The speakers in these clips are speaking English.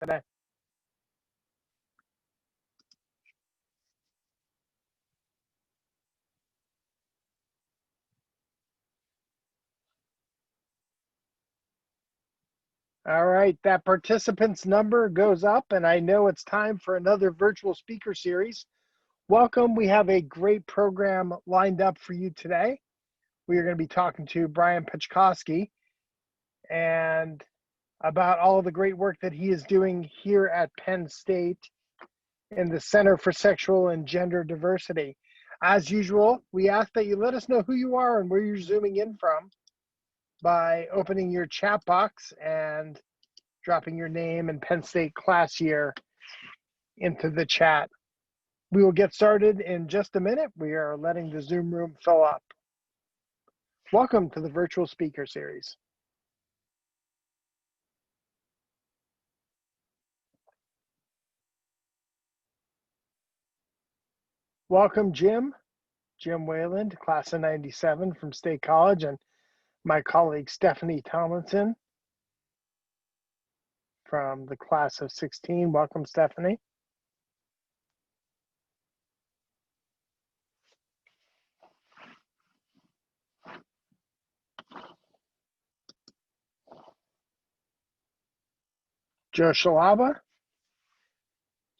today. All right, that participants number goes up, and I know it's time for another virtual speaker series. Welcome. We have a great program lined up for you today. We are going to be talking to Brian Patchcoski and about all of the great work that he is doing here at Penn State in the Center for Sexual and Gender Diversity. As usual, we ask that you let us know who you are and where you're zooming in from by opening your chat box and dropping your name and Penn State class year into the chat. We will get started in just a minute. We are letting the Zoom room fill up. Welcome to the virtual speaker series. Welcome, Jim Wayland, class of 97 from State College, and my colleague Stephanie Tomlinson from the class of 16. Welcome, Stephanie. Joe Shalaba.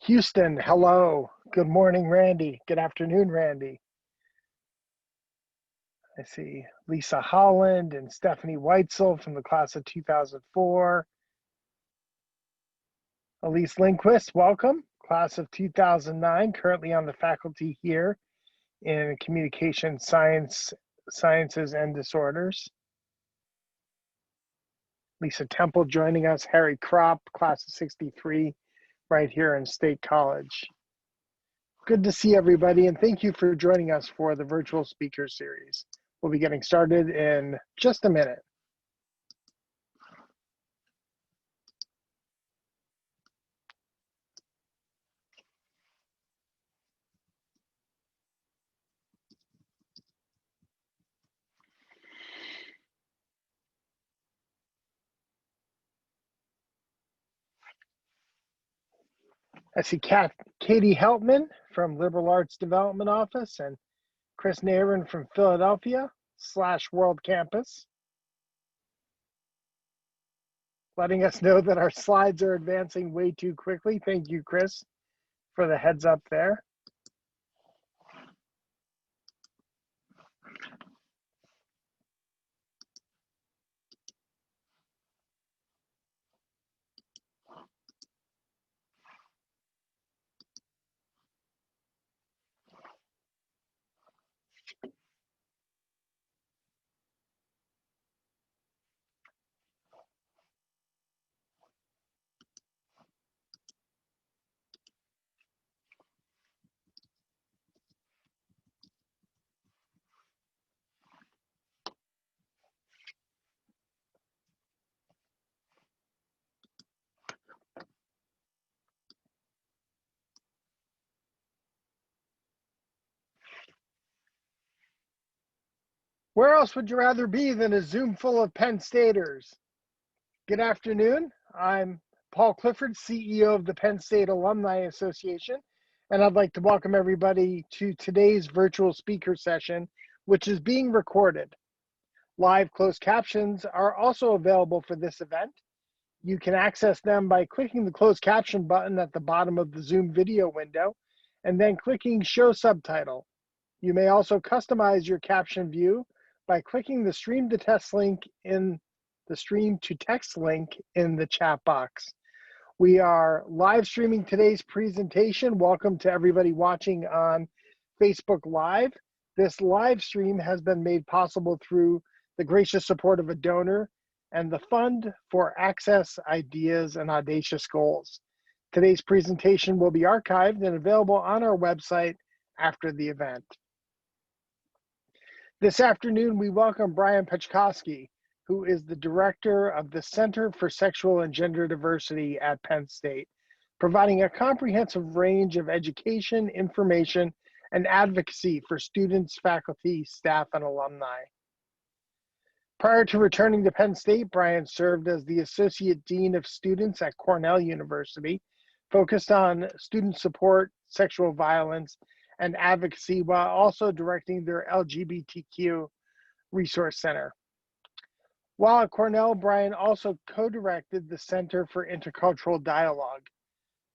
Houston, hello. Good morning, Randy. Good afternoon, Randy. I see Lisa Holland and Stephanie Weitzel from the class of 2004. Elise Lindquist, welcome. Class of 2009, currently on the faculty here in Communication Sciences and Disorders. Lisa Temple joining us. Harry Kropp, class of 63, right here in State College. Good to see everybody, and thank you for joining us for the virtual speaker series. We'll be getting started in just a minute. I see Katie Heltman from Liberal Arts Development Office and Chris Nairn from Philadelphia / World Campus, letting us know that our slides are advancing way too quickly. Thank you, Chris, for the heads up there. Where else would you rather be than a Zoom full of Penn Staters? Good afternoon. I'm Paul Clifford, CEO of the Penn State Alumni Association, and I'd like to welcome everybody to today's virtual speaker session, which is being recorded. Live closed captions are also available for this event. You can access them by clicking the closed caption button at the bottom of the Zoom video window and then clicking Show Subtitle. You may also customize your caption view by clicking the Stream to Text link in the chat box. We are live streaming today's presentation. Welcome to everybody watching on Facebook Live. This live stream has been made possible through the gracious support of a donor and the Fund for Access, Ideas, and Audacious Goals. Today's presentation will be archived and available on our website after the event. This afternoon, we welcome Brian Patchcoski, who is the director of the Center for Sexual and Gender Diversity at Penn State, providing a comprehensive range of education, information, and advocacy for students, faculty, staff, and alumni. Prior to returning to Penn State, Brian served as the Associate Dean of Students at Cornell University, focused on student support, sexual violence, and advocacy while also directing their LGBTQ Resource Center. While at Cornell, Brian also co-directed the Center for Intercultural Dialogue.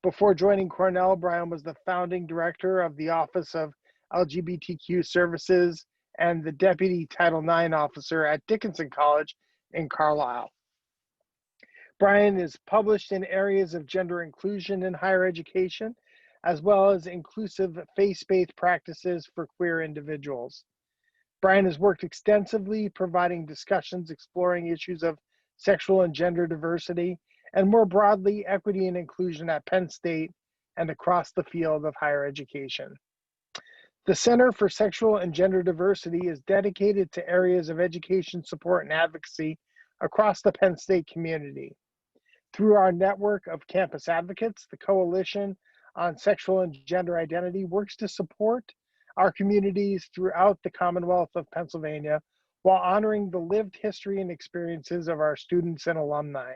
Before joining Cornell, Brian was the founding director of the Office of LGBTQ Services and the Deputy Title IX Officer at Dickinson College in Carlisle. Brian is published in areas of gender inclusion in higher education, as well as inclusive faith-based practices for queer individuals. Brian has worked extensively providing discussions exploring issues of sexual and gender diversity, and more broadly, equity and inclusion at Penn State and across the field of higher education. The Center for Sexual and Gender Diversity is dedicated to areas of education support and advocacy across the Penn State community. Through our network of campus advocates, the Coalition on Sexual and Gender Identity works to support our communities throughout the Commonwealth of Pennsylvania while honoring the lived history and experiences of our students and alumni.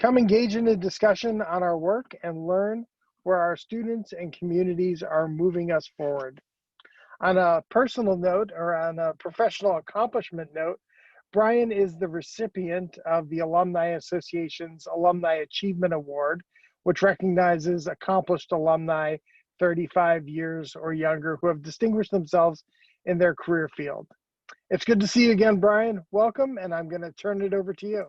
Come engage in a discussion on our work and learn where our students and communities are moving us forward. On a personal note, or on a professional accomplishment note, Brian is the recipient of the Alumni Association's Alumni Achievement Award, which recognizes accomplished alumni 35 years or younger who have distinguished themselves in their career field. It's good to see you again, Brian. Welcome, and I'm going to turn it over to you.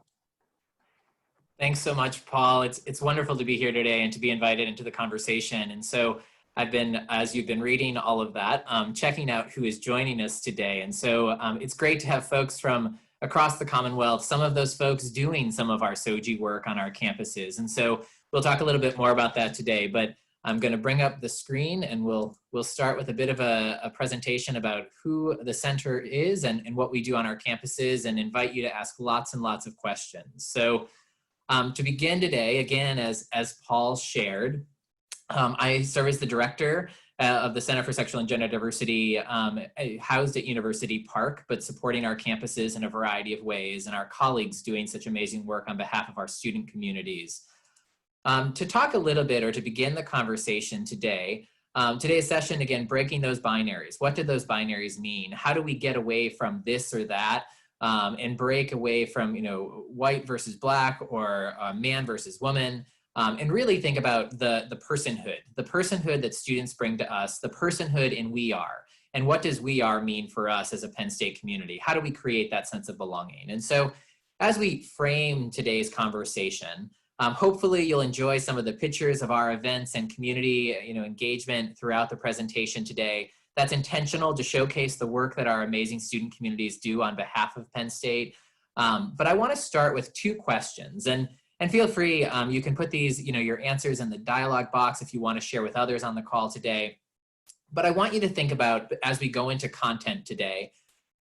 Thanks so much, Paul. It's wonderful to be here today and to be invited into the conversation. And so I've been, as you've been reading all of that, checking out who is joining us today. And so it's great to have folks from across the Commonwealth, some of those folks doing some of our CSOGI work on our campuses. And so we'll talk a little bit more about that today, but I'm going to bring up the screen and we'll start with a bit of a presentation about who the center is and what we do on our campuses, and invite you to ask lots and lots of questions. So to begin today, again, as Paul shared, I serve as the director of the Center for Sexual and Gender Diversity, housed at University Park, but supporting our campuses in a variety of ways, and our colleagues doing such amazing work on behalf of our student communities. To talk a little bit, or to begin the conversation today, today's session, again, breaking those binaries. What do those binaries mean? How do we get away from this or that and break away from, white versus black, or man versus woman? And really think about the personhood that students bring to us, the personhood in we are, and what does we are mean for us as a Penn State community? How do we create that sense of belonging? And so as we frame today's conversation, hopefully you'll enjoy some of the pictures of our events and community engagement throughout the presentation today. That's intentional to showcase the work that our amazing student communities do on behalf of Penn State. But I want to start with two questions, and feel free, you can put these, your answers in the dialogue box if you want to share with others on the call today. But I want you to think about, as we go into content today,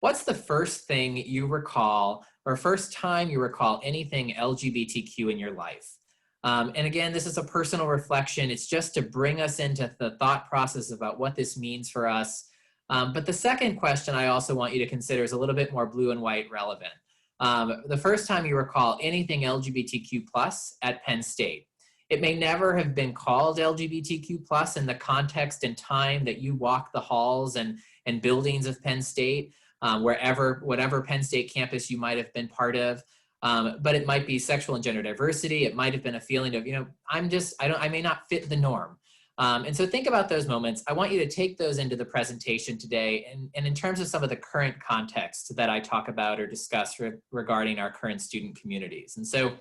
what's the first thing you recall, or first time you recall anything LGBTQ in your life? And again, this is a personal reflection. It's just to bring us into the thought process about what this means for us. But the second question I also want you to consider is a little bit more blue and white relevant. The first time you recall anything LGBTQ+ at Penn State. It may never have been called LGBTQ+ in the context and time that you walk the halls and buildings of Penn State, whatever Penn State campus you might have been part of. But it might be sexual and gender diversity. It might have been a feeling of, I may not fit the norm. And so think about those moments. I want you to take those into the presentation today, and in terms of some of the current context that I talk about or discuss regarding our current student communities. And so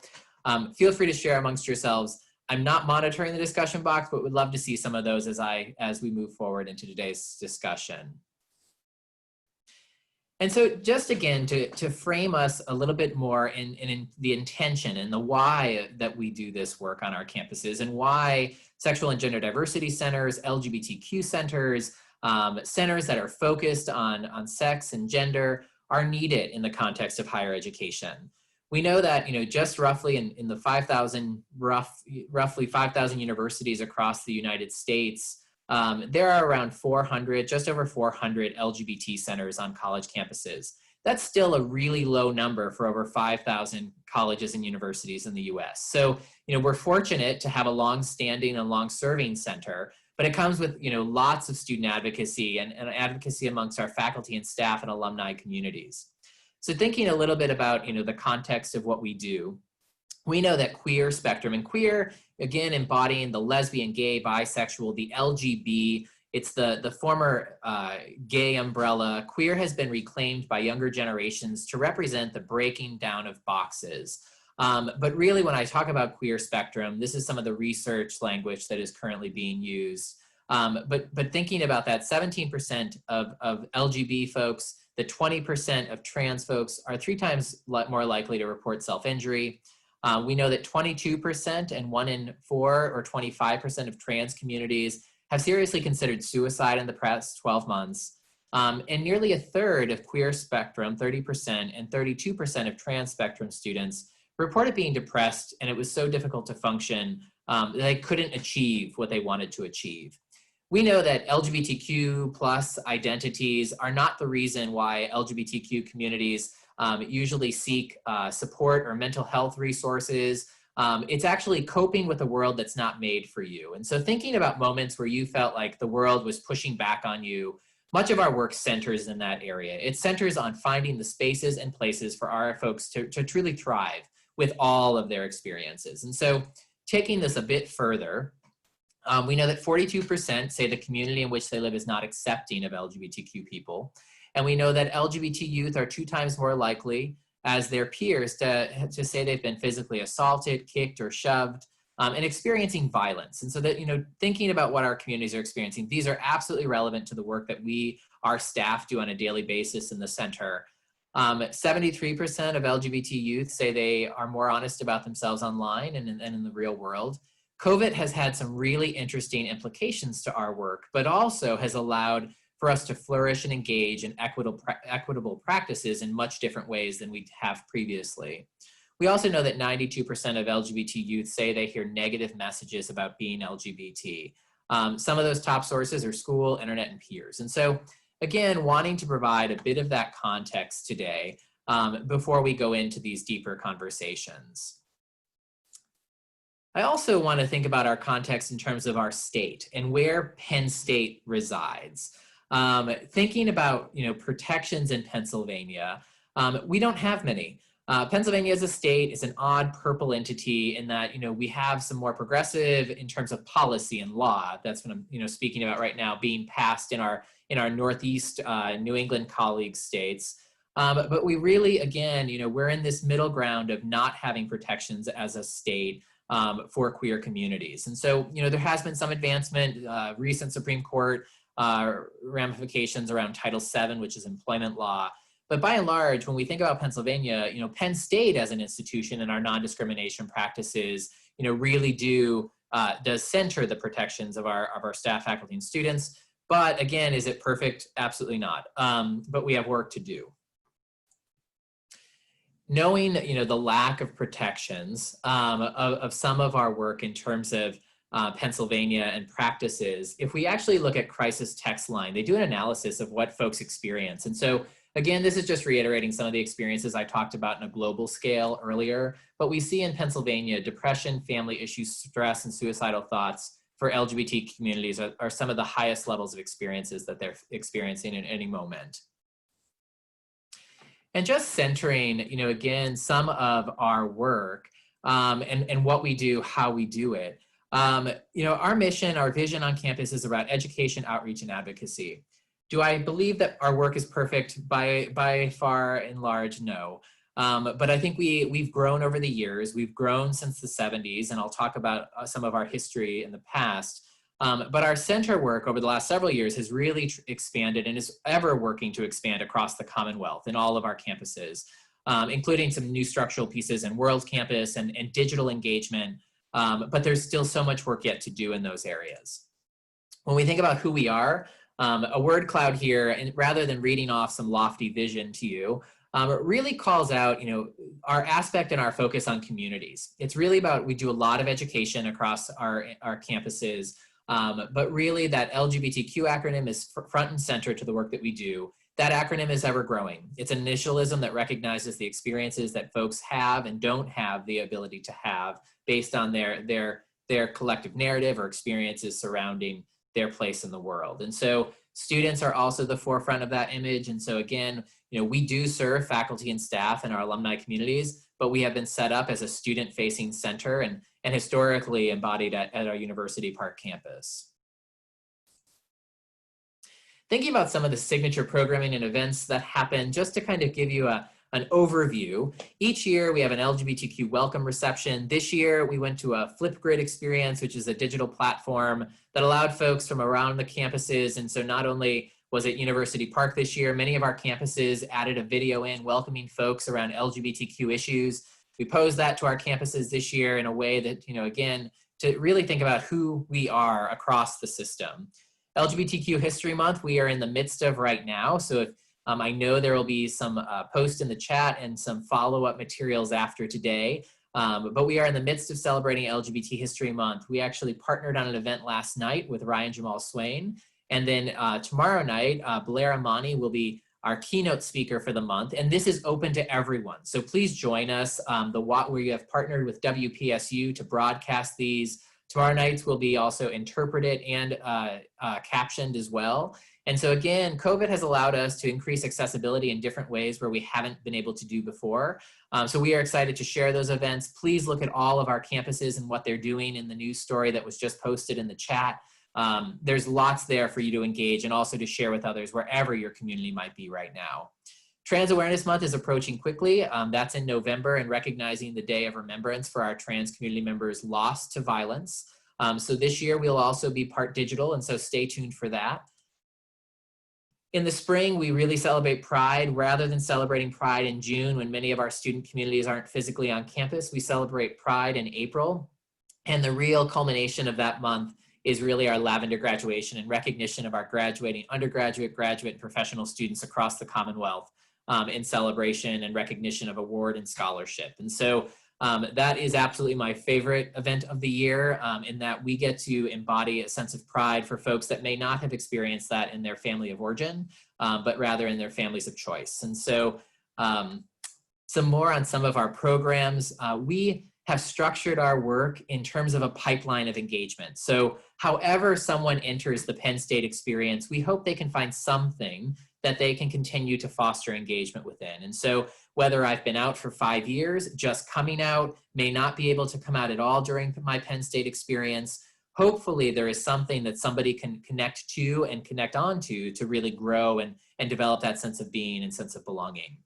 feel free to share amongst yourselves. I'm not monitoring the discussion box, but would love to see some of those as we move forward into today's discussion. And so just again, to frame us a little bit more in the intention and the why that we do this work on our campuses, and why sexual and gender diversity centers, LGBTQ centers, centers that are focused on sex and gender are needed in the context of higher education. We know that, just roughly in the roughly 5,000 universities across the United States, there are around 400, just over 400 LGBT centers on college campuses. that's still a really low number for over 5,000 colleges and universities in the US. So, we're fortunate to have a long-standing and long-serving center, but it comes with, lots of student advocacy and advocacy amongst our faculty and staff and alumni communities. So thinking a little bit about, the context of what we do, we know that queer spectrum, and queer, again, embodying the lesbian, gay, bisexual, the LGB, it's the former gay umbrella. Queer has been reclaimed by younger generations to represent the breaking down of boxes. But really, when I talk about queer spectrum, this is some of the research language that is currently being used. But thinking about that, 17% of LGB folks, the 20% of trans folks are 3 times more likely to report self-injury. We know that 22% and 1 in 4 or 25% of trans communities have seriously considered suicide in the past 12 months. And nearly a third of queer spectrum, 30%, and 32% of trans spectrum students reported being depressed, and it was so difficult to function that they couldn't achieve what they wanted to achieve. We know that LGBTQ plus identities are not the reason why LGBTQ communities usually seek support or mental health resources. It's actually coping with a world that's not made for you. And so thinking about moments where you felt like the world was pushing back on you, much of our work centers in that area. It centers on finding the spaces and places for our folks to truly thrive with all of their experiences. And so taking this a bit further, we know that 42% say the community in which they live is not accepting of LGBTQ people. And we know that LGBT youth are 2 times more likely as their peers to say they've been physically assaulted, kicked, or shoved, and experiencing violence. And so that, thinking about what our communities are experiencing, these are absolutely relevant to the work that our staff do on a daily basis in the center. 73% of LGBT youth say they are more honest about themselves online and in the real world. COVID has had some really interesting implications to our work, but also has allowed for us to flourish and engage in equitable practices in much different ways than we have previously. We also know that 92% of LGBT youth say they hear negative messages about being LGBT. Some of those top sources are school, internet, and peers. And so, again, wanting to provide a bit of that context today before we go into these deeper conversations. I also want to think about our context in terms of our state and where Penn State resides. Thinking about, protections in Pennsylvania, we don't have many. Pennsylvania as a state is an odd purple entity in that, we have some more progressive in terms of policy and law. That's what I'm, speaking about right now, being passed in our Northeast New England colleague states. But we really, again, we're in this middle ground of not having protections as a state for queer communities. And so, there has been some advancement, recent Supreme Court ramifications around Title VII, which is employment law. But by and large, when we think about Pennsylvania, Penn State as an institution and our non-discrimination practices, really does center the protections of our staff, faculty, and students. But again, is it perfect? Absolutely not. But we have work to do. Knowing, the lack of protections of some of our work in terms of Pennsylvania and practices, if we actually look at Crisis Text Line, they do an analysis of what folks experience. And so, again, this is just reiterating some of the experiences I talked about in a global scale earlier, but we see in Pennsylvania, depression, family issues, stress, and suicidal thoughts for LGBT communities are some of the highest levels of experiences that they're experiencing in any moment. And just centering, again, some of our work and what we do, how we do it. Our mission, our vision on campus is about education, outreach, and advocacy. Do I believe that our work is perfect? By far and large, no. But I think we've grown over the years. We've grown since the 70s, and I'll talk about some of our history in the past. But our center work over the last several years has really expanded and is ever working to expand across the Commonwealth in all of our campuses, including some new structural pieces in World Campus and digital engagement. But there's still so much work yet to do in those areas. When we think about who we are, a word cloud here, and rather than reading off some lofty vision to you, it really calls out, our aspect and our focus on communities. It's really about, we do a lot of education across our campuses, but really that LGBTQ acronym is front and center to the work that we do. that acronym is ever growing. It's an initialism that recognizes the experiences that folks have and don't have the ability to have based on their collective narrative or experiences surrounding their place in the world. And so students are also the forefront of that image. And so again, we do serve faculty and staff in our alumni communities, but we have been set up as a student-facing center and historically embodied at our University Park campus. Thinking about some of the signature programming and events that happen, just to kind of give you an overview. Each year we have an LGBTQ welcome reception. This year we went to a Flipgrid experience, which is a digital platform that allowed folks from around the campuses. And so not only was it University Park this year, many of our campuses added a video in welcoming folks around LGBTQ issues. We posed that to our campuses this year in a way that, again, to really think about who we are across the system. LGBTQ History Month, we are in the midst of right now. So if, I know there will be some posts in the chat and some follow-up materials after today, but we are in the midst of celebrating LGBT History Month. We actually partnered on an event last night with Ryan Jamal Swain. And then tomorrow night, Blair Amani will be our keynote speaker for the month. And this is open to everyone. So please join us. We have partnered with WPSU to broadcast these. Tomorrow nights will be also interpreted and captioned as well. And so again, COVID has allowed us to increase accessibility in different ways where we haven't been able to do before. So we are excited to share those events. Please look at all of our campuses and what they're doing in the news story that was just posted in the chat. There's lots there for you to engage and also to share with others wherever your community might be right now. Trans Awareness Month is approaching quickly. That's in November, and recognizing the Day of Remembrance for our trans community members lost to violence. So this year we'll also be part digital, and so stay tuned for that. In the spring, we really celebrate Pride. Rather than celebrating Pride in June when many of our student communities aren't physically on campus, we celebrate Pride in April. And the real culmination of that month is really our Lavender graduation and recognition of our graduating undergraduate, graduate, and professional students across the Commonwealth in celebration and recognition of award and scholarship. And so that is absolutely my favorite event of the year, in that we get to embody a sense of pride for folks that may not have experienced that in their family of origin, but rather in their families of choice. And so some more on some of our programs. We have structured our work in terms of a pipeline of engagement. So however someone enters the Penn State experience, we hope they can find something that they can continue to foster engagement within. And so whether I've been out for 5 years, just coming out, may not be able to come out at all during my Penn State experience, hopefully there is something that somebody can connect to and connect onto to really grow and develop that sense of being and sense of belonging.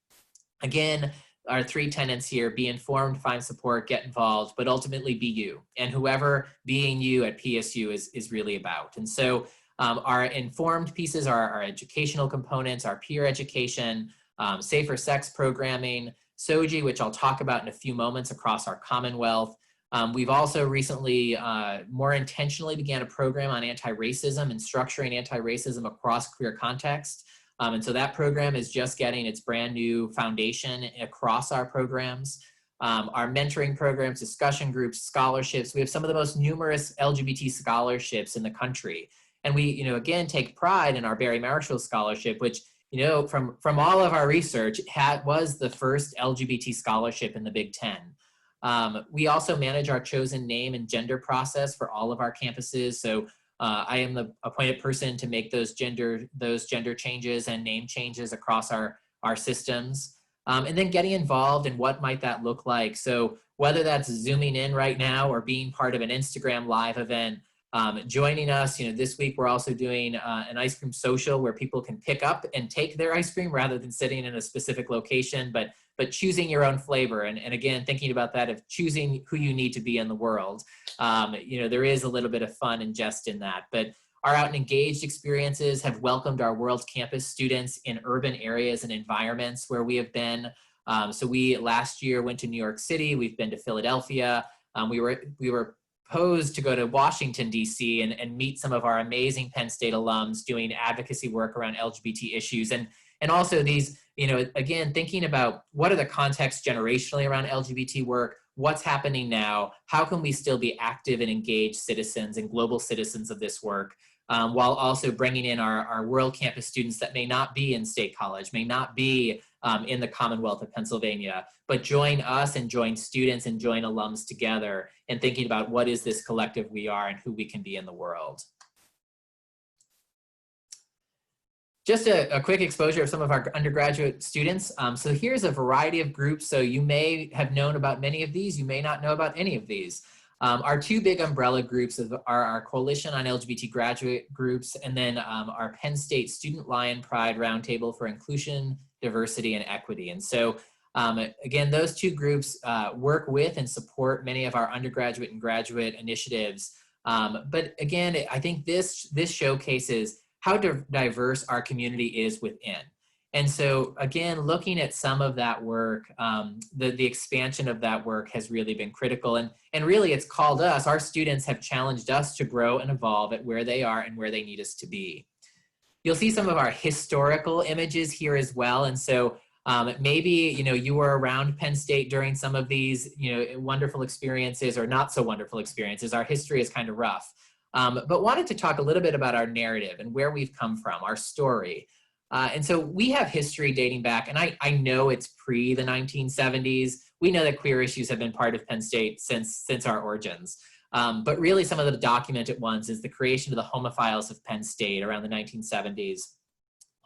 Again, our 3 tenets here: be informed, find support, get involved, but ultimately be you. And whoever being you at PSU is really about. And so our informed pieces are our educational components, our peer education, safer sex programming, CSOGI, which I'll talk about in a few moments across our Commonwealth. We've also recently more intentionally began a program on anti-racism and structuring anti-racism across queer context. And so that program is just getting its brand new foundation across our programs. Our mentoring programs, discussion groups, scholarships. We have some of the most numerous LGBT scholarships in the country. And we, again, take pride in our Barry Marshall Scholarship, which, from all of our research, was the first LGBT scholarship in the Big Ten. We also manage our chosen name and gender process for all of our campuses. So I am the appointed person to make those gender changes and name changes across our systems. And then getting involved in what might that look like. So whether that's zooming in right now or being part of an Instagram live event, joining us, this week we're also doing an ice cream social where people can pick up and take their ice cream rather than sitting in a specific location, but choosing your own flavor. And again, thinking about that of choosing who you need to be in the world. There is a little bit of fun and jest in that, but our Out and Engaged experiences have welcomed our World Campus students in urban areas and environments where we have been. So we last year went to New York City, we've been to Philadelphia, we were posed to go to Washington, D.C. and meet some of our amazing Penn State alums doing advocacy work around LGBT issues. And also these, again, thinking about what are the contexts generationally around LGBT work, what's happening now, how can we still be active and engaged citizens and global citizens of this work? while also bringing in our World Campus students that may not be in State College, may not be in the Commonwealth of Pennsylvania, but join us and join students and join alums together in thinking about what is this collective we are and who we can be in the world. Just a quick exposure of some of our undergraduate students. So here's a variety of groups. So you may have known about many of these, you may not know about any of these. Our two big umbrella groups are our Coalition on LGBT Graduate Groups, and then our Penn State Student Lion Pride Roundtable for Inclusion, Diversity, and Equity. And so again, those two groups work with and support many of our undergraduate and graduate initiatives. But again, I think this showcases how diverse our community is within. And so again, looking at some of that work, the expansion of that work has really been critical. And really it's called us, our students have challenged us to grow and evolve at where they are and where they need us to be. You'll see some of our historical images here as well. And so maybe, you were around Penn State during some of these, wonderful experiences or not so wonderful experiences. Our history is kind of rough, but wanted to talk a little bit about our narrative and where we've come from, our story. And so we have history dating back, and I know it's pre the 1970s. We know that queer issues have been part of Penn State since our origins. But really some of the documented ones is the creation of the Homophiles of Penn State around the 1970s,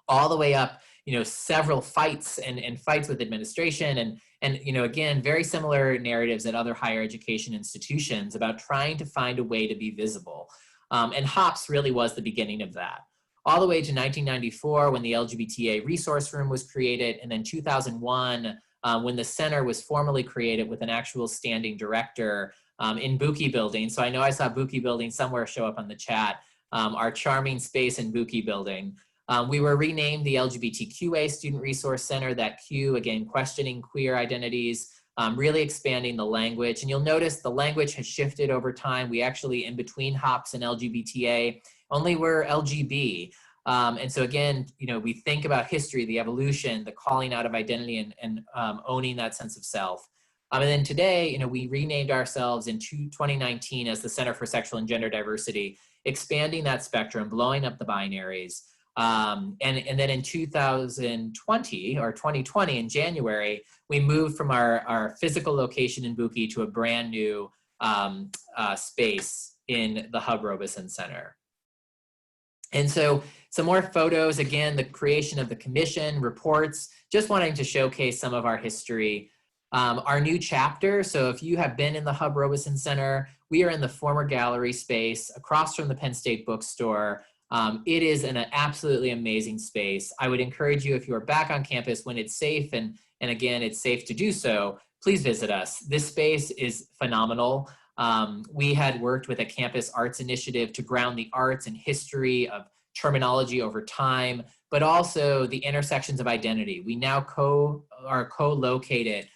all the way up, several fights and fights with administration and again, very similar narratives at other higher education institutions about trying to find a way to be visible. And HOPS really was the beginning of that. All the way to 1994 when the LGBT Resource Room was created, and then 2001 when the center was formally created with an actual standing director in Buki Building. So I know I saw Buki Building somewhere show up on the chat, our charming space in Buki Building. We were renamed the LGBTQA Student Resource Center, that Q, again, questioning queer identities, really expanding the language. And you'll notice the language has shifted over time. We actually, in between HOPS and LGBTA, only were LGB. And so again, we think about history, the evolution, the calling out of identity and owning that sense of self. And then today, we renamed ourselves in 2019 as the Center for Sexual and Gender Diversity, expanding that spectrum, blowing up the binaries. And then in 2020 or 2020 in January, we moved from our physical location in Buki to a brand new space in the Hub Robeson Center. And so some more photos, again, the creation of the commission, reports, just wanting to showcase some of our history. Our new chapter, so if you have been in the Hub Robeson Center, we are in the former gallery space across from the Penn State bookstore. It is an absolutely amazing space. I would encourage you, if you are back on campus when it's safe, and again, it's safe to do so, please visit us. This space is phenomenal. We had worked with a campus arts initiative to ground the arts and history of terminology over time, but also the intersections of identity. We now are co-located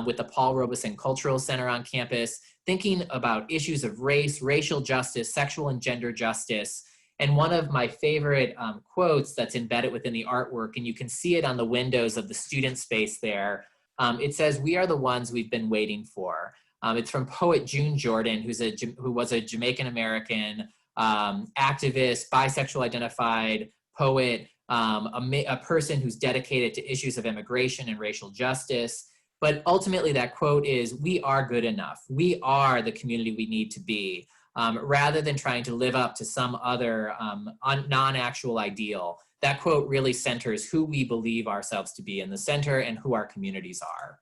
with the Paul Robeson Cultural Center on campus, thinking about issues of race, racial justice, sexual and gender justice. And one of my favorite quotes that's embedded within the artwork, and you can see it on the windows of the student space there, it says, "We are the ones we've been waiting for." It's from poet June Jordan, who was a Jamaican-American activist, bisexual identified poet, a person who's dedicated to issues of immigration and racial justice. But ultimately that quote is, "We are good enough. We are the community we need to be." Rather than trying to live up to some other non-actual ideal. That quote really centers who we believe ourselves to be in the center and who our communities are.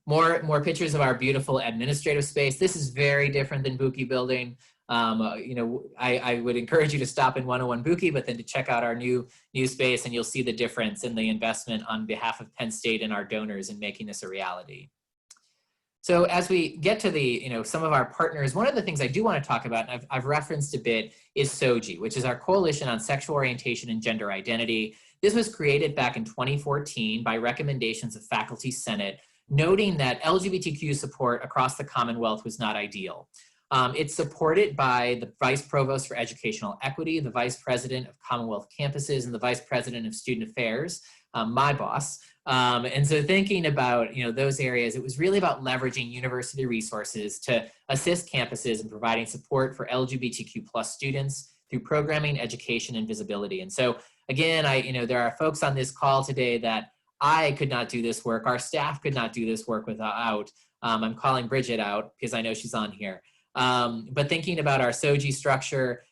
More pictures of our beautiful administrative space. This is very different than Buki Building. I would encourage you to stop in 101 Buki, but then to check out our new space, and you'll see the difference in the investment on behalf of Penn State and our donors in making this a reality. So as we get to the, some of our partners, one of the things I do want to talk about, and I've referenced a bit, is CSOGI, which is our Coalition on Sexual Orientation and Gender Identity. This was created back in 2014 by recommendations of Faculty Senate, noting that LGBTQ support across the Commonwealth was not ideal. It's supported by the Vice Provost for Educational Equity, the Vice President of Commonwealth Campuses, and the Vice President of Student Affairs, my boss. And so thinking about those areas, it was really about leveraging university resources to assist campuses in providing support for LGBTQ+ students through programming, education, and visibility. And so again, there are folks on this call today that I could not do this work. Our staff could not do this work without. I'm calling Bridget out because I know she's on here. But thinking about our CSOGI structure,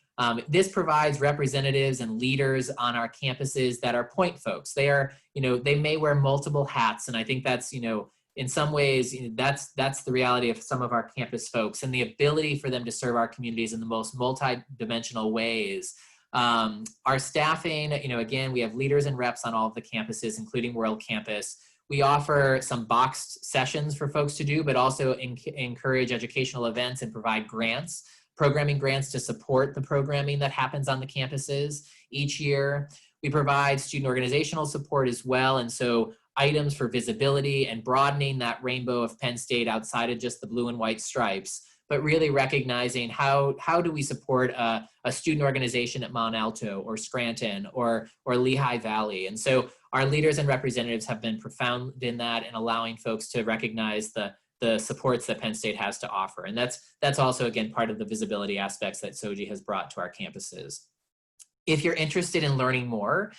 this provides representatives and leaders on our campuses that are point folks. They are, they may wear multiple hats. And I think that's, in some ways, that's the reality of some of our campus folks, and the ability for them to serve our communities in the most multi-dimensional ways. Our staffing, again, we have leaders and reps on all of the campuses, including World Campus. We offer some boxed sessions for folks to do, but also encourage educational events and provide grants, programming grants to support the programming that happens on the campuses each year. We provide student organizational support as well. And so items for visibility and broadening that rainbow of Penn State outside of just the blue and white stripes, but really recognizing how do we support a student organization at Mount Alto or Scranton or Lehigh Valley. And so our leaders and representatives have been profound in that and allowing folks to recognize the supports that Penn State has to offer. And that's also, again, part of the visibility aspects that CSOGI has brought to our campuses. If you're interested in learning more,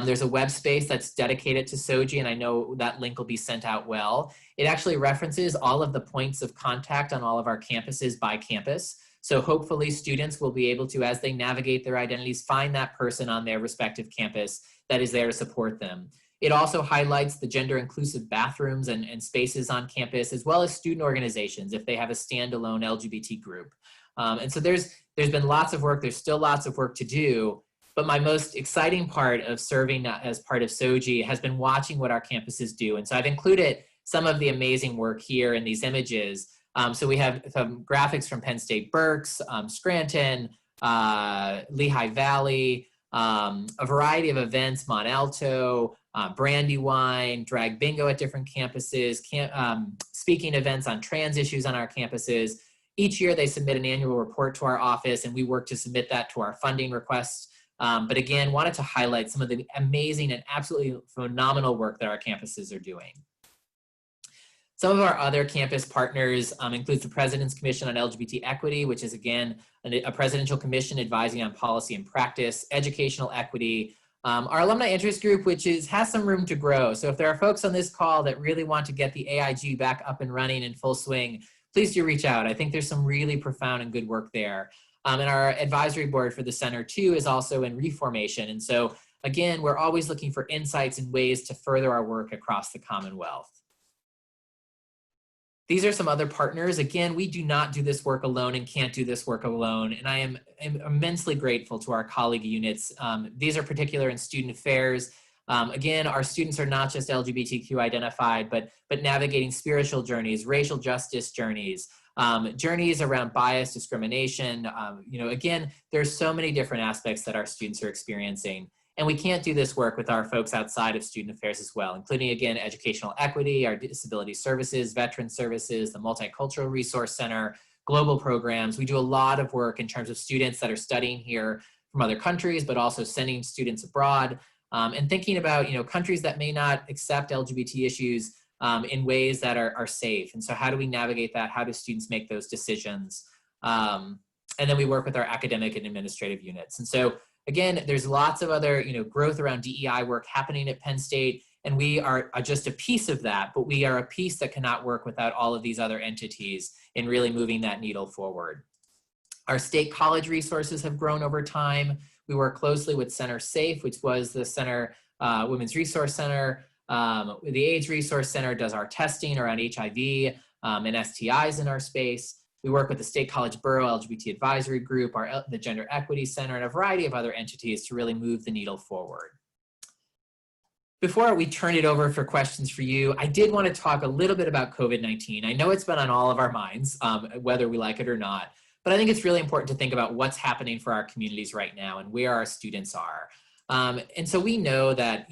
there's a web space that's dedicated to CSOGI, and I know that link will be sent out well. It actually references all of the points of contact on all of our campuses by campus. So hopefully students will be able to, as they navigate their identities, find that person on their respective campus that is there to support them. It also highlights the gender inclusive bathrooms and spaces on campus, as well as student organizations if they have a standalone LGBT group. And so there's been lots of work, there's still lots of work to do, but my most exciting part of serving as part of CSOGI has been watching what our campuses do. And so I've included some of the amazing work here in these images. So we have some graphics from Penn State Berks, Scranton, Lehigh Valley, a variety of events, Mont Alto, Brandywine, drag bingo at different campuses, speaking events on trans issues on our campuses. Each year they submit an annual report to our office, and we work to submit that to our funding requests. But again, wanted to highlight some of the amazing and absolutely phenomenal work that our campuses are doing. Some of our other campus partners includes the President's Commission on LGBT Equity, which is, again, a presidential commission advising on policy and practice, educational equity. Our alumni interest group, which has some room to grow. So if there are folks on this call that really want to get the AIG back up and running in full swing, please do reach out. I think there's some really profound and good work there. And our advisory board for the center too is also in reformation. And so again, we're always looking for insights and ways to further our work across the Commonwealth. These are some other partners. Again, we do not do this work alone and can't do this work alone. And I am immensely grateful to our colleague units. These are particular in student affairs. Again, our students are not just LGBTQ identified, but navigating spiritual journeys, racial justice journeys, journeys around bias, discrimination. Again, there's so many different aspects that our students are experiencing. And we can't do this work with our folks outside of student affairs as well, including, again, educational equity, our disability services, veteran services, the Multicultural Resource Center, global programs. We do a lot of work in terms of students that are studying here from other countries, but also sending students abroad, and thinking about, countries that may not accept LGBT issues in ways that are safe. And so how do we navigate that? How do students make those decisions? And then we work with our academic and administrative units. And so again, there's lots of other, growth around DEI work happening at Penn State, and we are just a piece of that, but we are a piece that cannot work without all of these other entities in really moving that needle forward. Our state college resources have grown over time. We work closely with Center Safe, which was the Center Women's Resource Center. The AIDS Resource Center does our testing around HIV and STIs in our space. We work with the State College Borough LGBT Advisory Group, the Gender Equity Center, and a variety of other entities to really move the needle forward. Before we turn it over for questions for you, I did want to talk a little bit about COVID-19. I know it's been on all of our minds, whether we like it or not, but I think it's really important to think about what's happening for our communities right now and where our students are. And so we know that,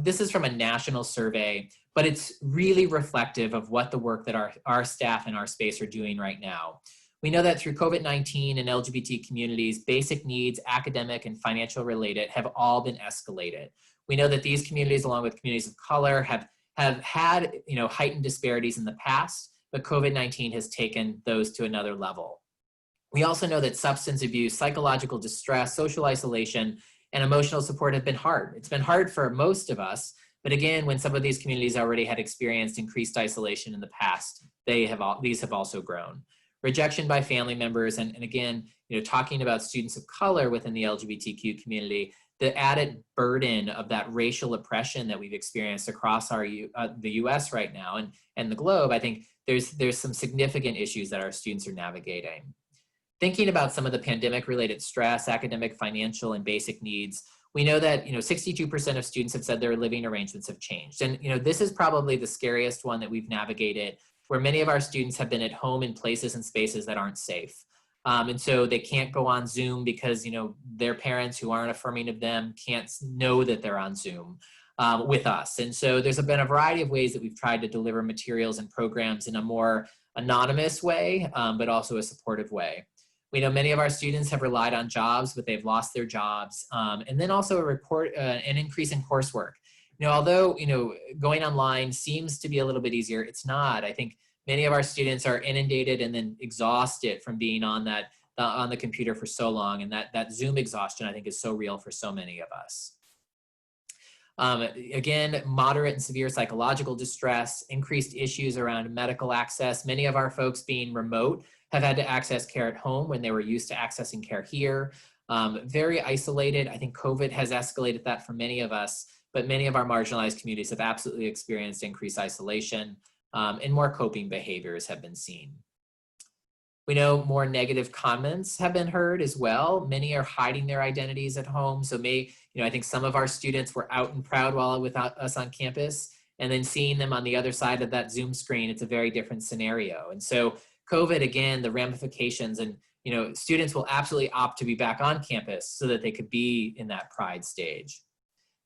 this is from a national survey, but it's really reflective of what the work that our staff in our space are doing right now. We know that through COVID-19 and LGBT communities, basic needs, academic and financial related, have all been escalated. We know that these communities, along with communities of color, have had heightened disparities in the past, but COVID-19 has taken those to another level. We also know that substance abuse, psychological distress, social isolation, and emotional support have been hard. It's been hard for most of us, but again, when some of these communities already had experienced increased isolation in the past, these have also grown. Rejection by family members, and again, talking about students of color within the LGBTQ community, the added burden of that racial oppression that we've experienced across the US right now and the globe, I think there's some significant issues that our students are navigating. Thinking about some of the pandemic-related stress, academic, financial, and basic needs, we know that 62% of students have said their living arrangements have changed. And this is probably the scariest one that we've navigated, where many of our students have been at home in places and spaces that aren't safe. And so they can't go on Zoom because their parents who aren't affirming of them can't know that they're on Zoom with us. And so there's been a variety of ways that we've tried to deliver materials and programs in a more anonymous way, but also a supportive way. We know many of our students have relied on jobs, but they've lost their jobs. And then also an increase in coursework. Although going online seems to be a little bit easier, it's not. I think many of our students are inundated and then exhausted from being on the computer for so long, and that Zoom exhaustion, I think, is so real for so many of us. Again, moderate and severe psychological distress, increased issues around medical access. Many of our folks being remote have had to access care at home when they were used to accessing care here. Very isolated. I think COVID has escalated that for many of us, but many of our marginalized communities have absolutely experienced increased isolation, and more coping behaviors have been seen. We know more negative comments have been heard as well. Many are hiding their identities at home. So I think some of our students were out and proud while without us on campus, and then seeing them on the other side of that Zoom screen, it's a very different scenario. And so COVID, again, the ramifications, and students will absolutely opt to be back on campus so that they could be in that pride stage.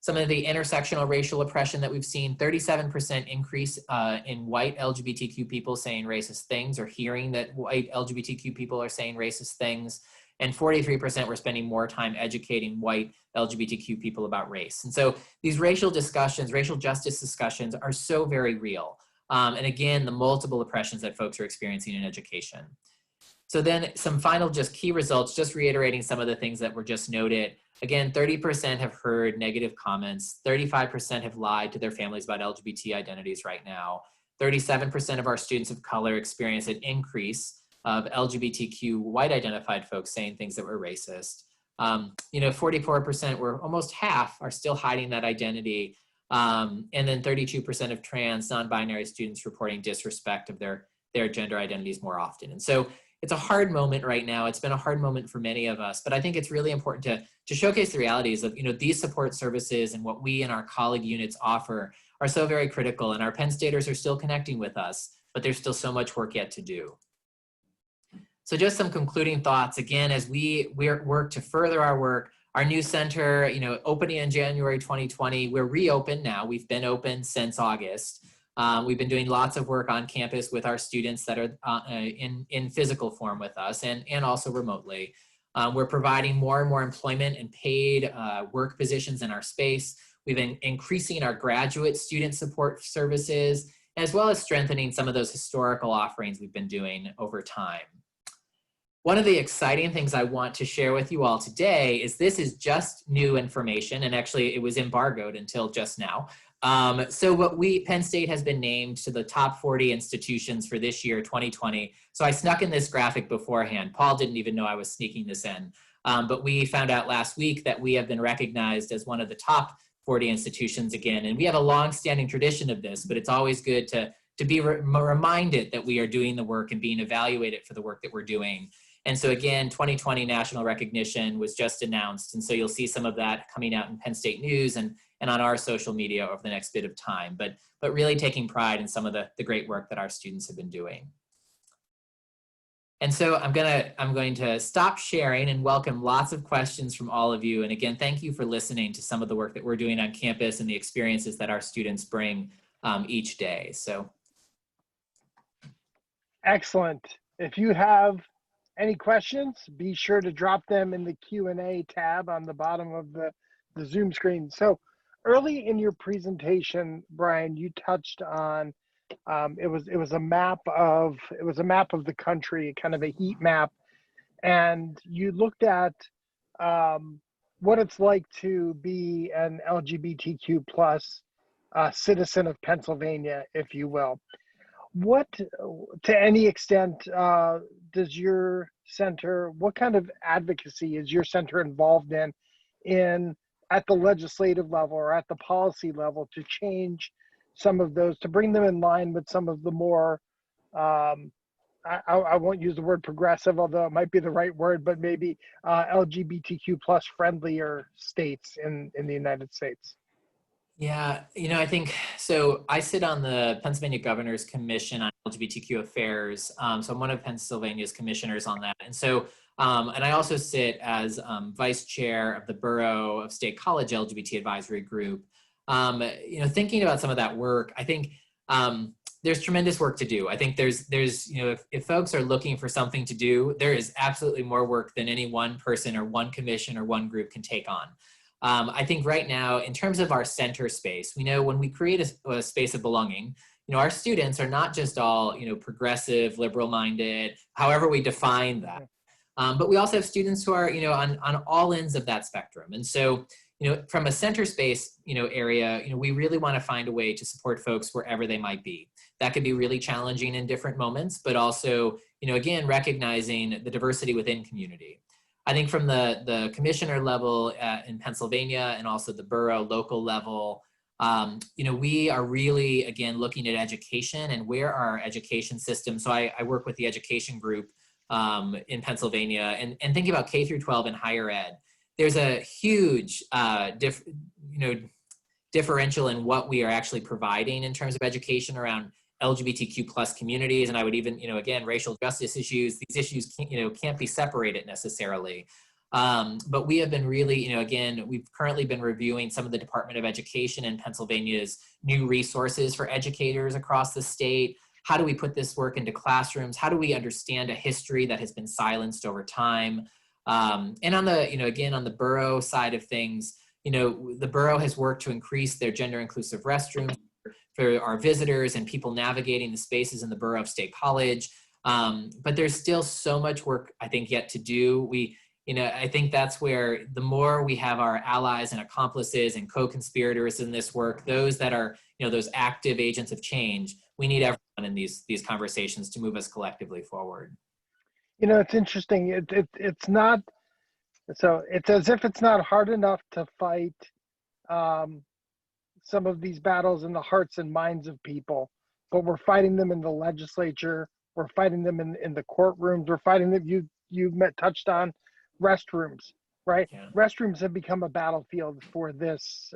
Some of the intersectional racial oppression that we've seen, 37% increase in white LGBTQ people saying racist things, or hearing that white LGBTQ people are saying racist things, and 43% were spending more time educating white LGBTQ people about race. And so these racial discussions, racial justice discussions, are so very real. And again, the multiple oppressions that folks are experiencing in education. So then some final just key results, just reiterating some of the things that were just noted. Again, 30% have heard negative comments, 35% have lied to their families about LGBT identities right now. 37% of our students of color experience an increase of LGBTQ white identified folks saying things that were racist. 44% were almost half are still hiding that identity. And then 32% of trans non-binary students reporting disrespect of their gender identities more often. And so it's a hard moment right now. It's been a hard moment for many of us, but I think it's really important to showcase the realities of, these support services and what we and our colleague units offer are so very critical, and our Penn Staters are still connecting with us, but there's still so much work yet to do. So just some concluding thoughts. Again, as we work to further our work, our new center, opening in January 2020, we're reopened now. We've been open since August. We've been doing lots of work on campus with our students that are in physical form with us, and also remotely. We're providing more and more employment and paid work positions in our space. We've been increasing our graduate student support services, as well as strengthening some of those historical offerings we've been doing over time. One of the exciting things I want to share with you all today is this is just new information, and actually it was embargoed until just now. So Penn State has been named to the top 40 institutions for this year, 2020. So I snuck in this graphic beforehand. Paul didn't even know I was sneaking this in. But we found out last week that we have been recognized as one of the top 40 institutions again. And we have a long-standing tradition of this, but it's always good to be reminded that we are doing the work and being evaluated for the work that we're doing. And so again, 2020 national recognition was just announced. And so you'll see some of that coming out in Penn State News and on our social media over the next bit of time, but really taking pride in some of the great work that our students have been doing. And so I'm going to stop sharing and welcome lots of questions from all of you. And again, thank you for listening to some of the work that we're doing on campus and the experiences that our students bring each day. So. Excellent. If you have any questions, be sure to drop them in the Q&A tab on the bottom of the Zoom screen. So early in your presentation, Brian, you touched on it was a map of the country, kind of a heat map, and you looked at what it's like to be an LGBTQ plus citizen of Pennsylvania, if you will. What, to any extent, does your center, what kind of advocacy is your center involved in at the legislative level or at the policy level to change some of those, to bring them in line with some of the more, I won't use the word progressive, although it might be the right word, but maybe LGBTQ plus friendlier states in the United States? Yeah, I think, so I sit on the Pennsylvania Governor's Commission on LGBTQ Affairs. So I'm one of Pennsylvania's commissioners on that. And so, and I also sit as vice chair of the Borough of State College LGBT Advisory Group. Thinking about some of that work, I think there's tremendous work to do. I think there's if folks are looking for something to do, there is absolutely more work than any one person or one commission or one group can take on. I think right now, in terms of our center space, we know when we create a space of belonging, our students are not just all, progressive, liberal-minded, however we define that. But we also have students who are, on all ends of that spectrum. And so, from a center space, area, we really want to find a way to support folks wherever they might be. That could be really challenging in different moments, but also, again, recognizing the diversity within community. I think from the commissioner level in Pennsylvania and also the borough local level, we are really, again, looking at education and where our education system. So I work with the education group in Pennsylvania and thinking about K through 12 and higher ed. There's a huge differential in what we are actually providing in terms of education around LGBTQ plus communities. And I would even, again, racial justice issues, these issues can't be separated necessarily. But we have been really, again, we've currently been reviewing some of the Department of Education in Pennsylvania's new resources for educators across the state. How do we put this work into classrooms? How do we understand a history that has been silenced over time? And on the, again, on the borough side of things, the borough has worked to increase their gender inclusive restrooms for our visitors and people navigating the spaces in the borough of State College. But there's still so much work, I think, yet to do. I think that's where the more we have our allies and accomplices and co-conspirators in this work, those that are, those active agents of change, we need everyone in these conversations to move us collectively forward. It's interesting. It's not, so it's as if it's not hard enough to fight some of these battles in the hearts and minds of people, but we're fighting them in the legislature, we're fighting them in the courtrooms, we're fighting them, you touched on restrooms, right? Yeah. Restrooms have become a battlefield for this,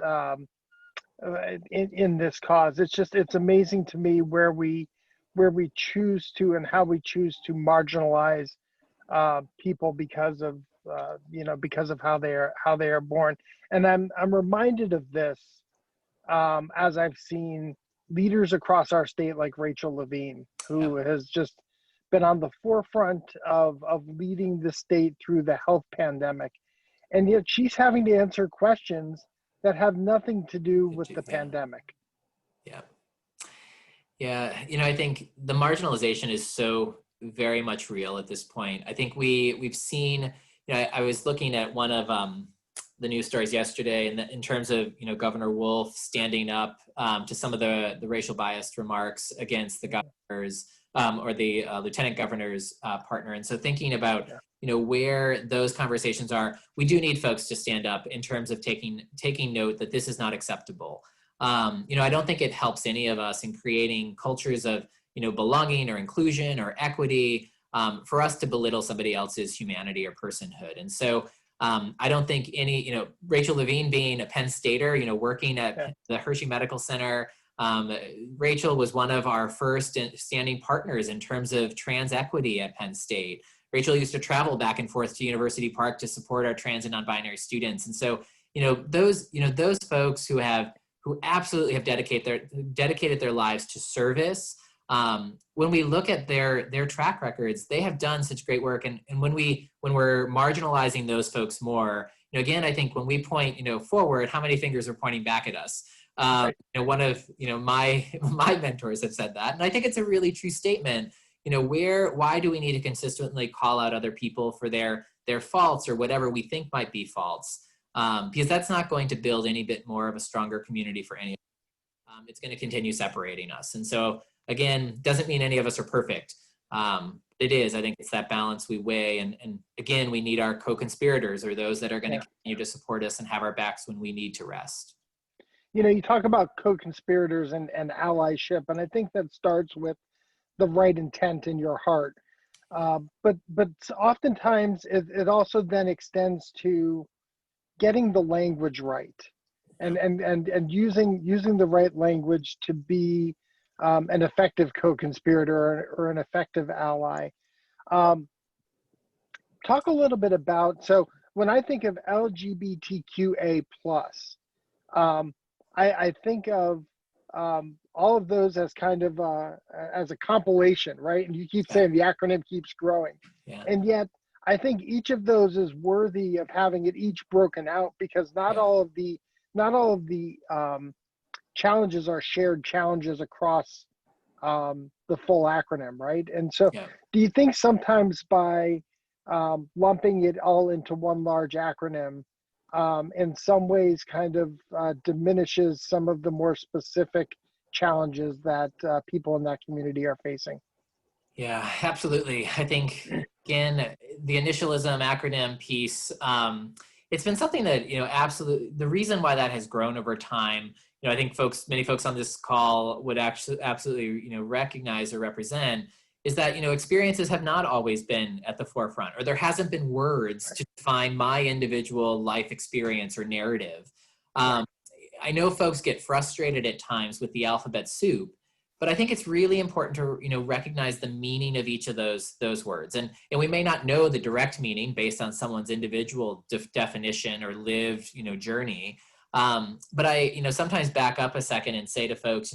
in this cause. It's amazing to me where we choose to and how we choose to marginalize people because of how they are born. And I'm reminded of this as I've seen leaders across our state like Rachel Levine, who has just been on the forefront of leading the state through the health pandemic. And yet she's having to answer questions that have nothing to do with the pandemic. Yeah. Yeah. I think the marginalization is so very much real at this point. I think we've seen, I was looking at one of the news stories yesterday in terms of, Governor Wolf standing up to some of the racial biased remarks against the governor's or the lieutenant governor's partner. And so thinking about, where those conversations are, we do need folks to stand up in terms of taking note that this is not acceptable. I don't think it helps any of us in creating cultures of, belonging or inclusion or equity for us to belittle somebody else's humanity or personhood. And so I don't think Rachel Levine being a Penn Stater, working at the Hershey Medical Center, Rachel was one of our first standing partners in terms of trans equity at Penn State. Rachel used to travel back and forth to University Park to support our trans and non-binary students. And so, those folks who absolutely have dedicated their lives to service, when we look at their track records, they have done such great work. And when we're marginalizing those folks more, again, I think when we point, forward, how many fingers are pointing back at us? One of, my mentors have said that. And I think it's a really true statement. why do we need to consistently call out other people for their faults or whatever we think might be faults? Because that's not going to build any bit more of a stronger community for any of us. It's going to continue separating us. And so again, doesn't mean any of us are perfect. It is, I think it's that balance we weigh. And again, we need our co-conspirators, or those that are going to continue to support us and have our backs when we need to rest. You talk about co-conspirators and allyship, and I think that starts with the right intent in your heart. But oftentimes it also then extends to getting the language right, and using the right language to be an effective co-conspirator or an effective ally. Talk a little bit about, so when I think of LGBTQA+, I think of all of those as kind of as a compilation, right? And you keep saying the acronym keeps growing. Yeah. And yet I think each of those is worthy of having it each broken out, because not all of the challenges are shared challenges across the full acronym, right? And so do you think sometimes by lumping it all into one large acronym in some ways kind of diminishes some of the more specific challenges that people in that community are facing? Yeah, absolutely. I think, again, the initialism acronym piece, it's been something that, absolutely, the reason why that has grown over time, I think many folks on this call would actually absolutely, recognize or represent, is that, experiences have not always been at the forefront, or there hasn't been words to define my individual life experience or narrative. I know folks get frustrated at times with the alphabet soup, but I think it's really important to, recognize the meaning of each of those words. And we may not know the direct meaning based on someone's individual definition or lived, journey. But I, sometimes back up a second and say to folks,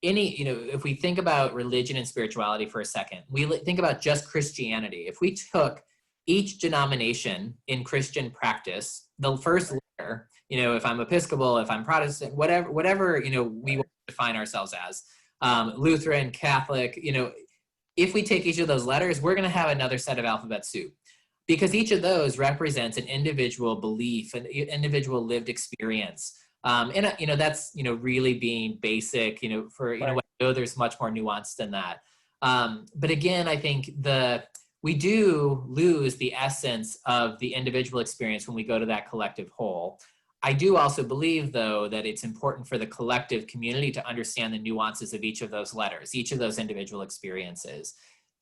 if we think about religion and spirituality for a second, we think about just Christianity. If we took each denomination in Christian practice, the first letter, if I'm Episcopal, if I'm Protestant, whatever, we want to define ourselves as, Lutheran, Catholic, if we take each of those letters, we're going to have another set of alphabet soup, because each of those represents an individual belief, an individual lived experience. And that's, really being basic, for, I know there's much more nuance than that. But again, I think we do lose the essence of the individual experience when we go to that collective whole. I do also believe, though, that it's important for the collective community to understand the nuances of each of those letters, each of those individual experiences,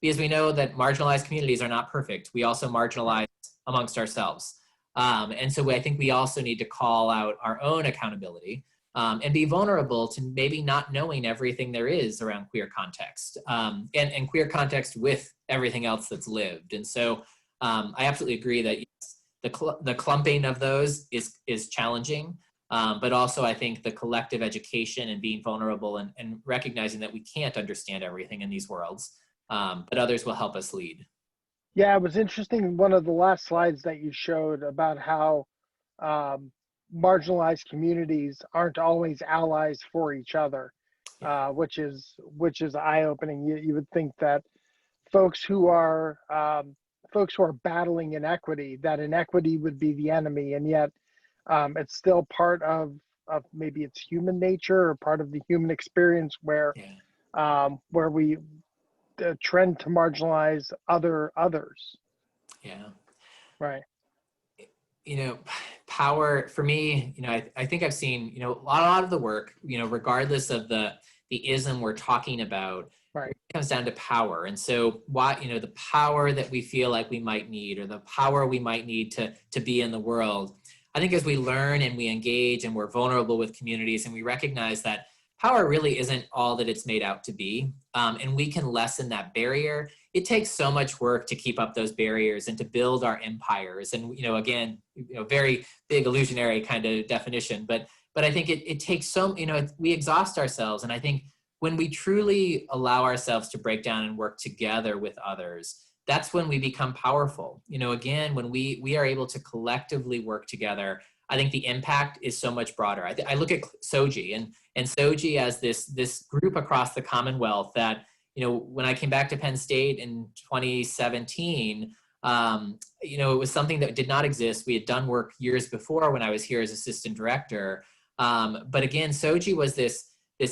because we know that marginalized communities are not perfect. We also marginalize amongst ourselves. And so I think we also need to call out our own accountability and be vulnerable to maybe not knowing everything there is around queer context, and queer context with everything else that's lived. And so I absolutely agree that yes, the clumping of those is challenging, but also I think the collective education and being vulnerable and recognizing that we can't understand everything in these worlds, but others will help us lead. Yeah, it was interesting, one of the last slides that you showed about how marginalized communities aren't always allies for each other, which is eye-opening. You would think that folks who are battling inequity, that inequity would be the enemy, and yet it's still part of maybe it's human nature or part of the human experience where we trend to marginalize others. Yeah. Right. Power for me, I think I've seen, a lot of the work, regardless of the ism we're talking about, it comes down to power. And so why, the power that we feel like we might need, or the power we might need to be in the world. I think as we learn and we engage and we're vulnerable with communities and we recognize that power really isn't all that it's made out to be, and we can lessen that barrier. It takes so much work to keep up those barriers and to build our empires. And, again, very big illusionary kind of definition, but I think it takes so, we exhaust ourselves. And I think when we truly allow ourselves to break down and work together with others, that's when we become powerful. Again, when we are able to collectively work together, I think the impact is so much broader. I look at CSOGI and CSOGI as this group across the Commonwealth that when I came back to Penn State in 2017, it was something that did not exist. We had done work years before when I was here as assistant director. But again, SOGI was this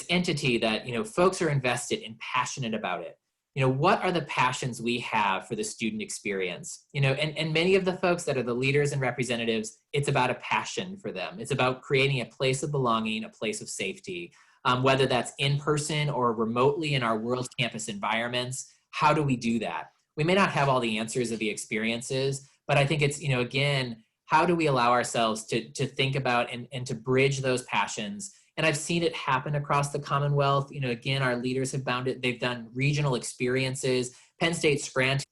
entity that, folks are invested and passionate about it. What are the passions we have for the student experience? And many of the folks that are the leaders and representatives, it's about a passion for them. It's about creating a place of belonging, a place of safety, whether that's in person or remotely in our world campus environments. How do we do that? We may not have all the answers of the experiences, but I think it's, again, how do we allow ourselves to think about and to bridge those passions? And I've seen it happen across the Commonwealth. Again, our leaders have found it. They've done regional experiences. Penn State Scranton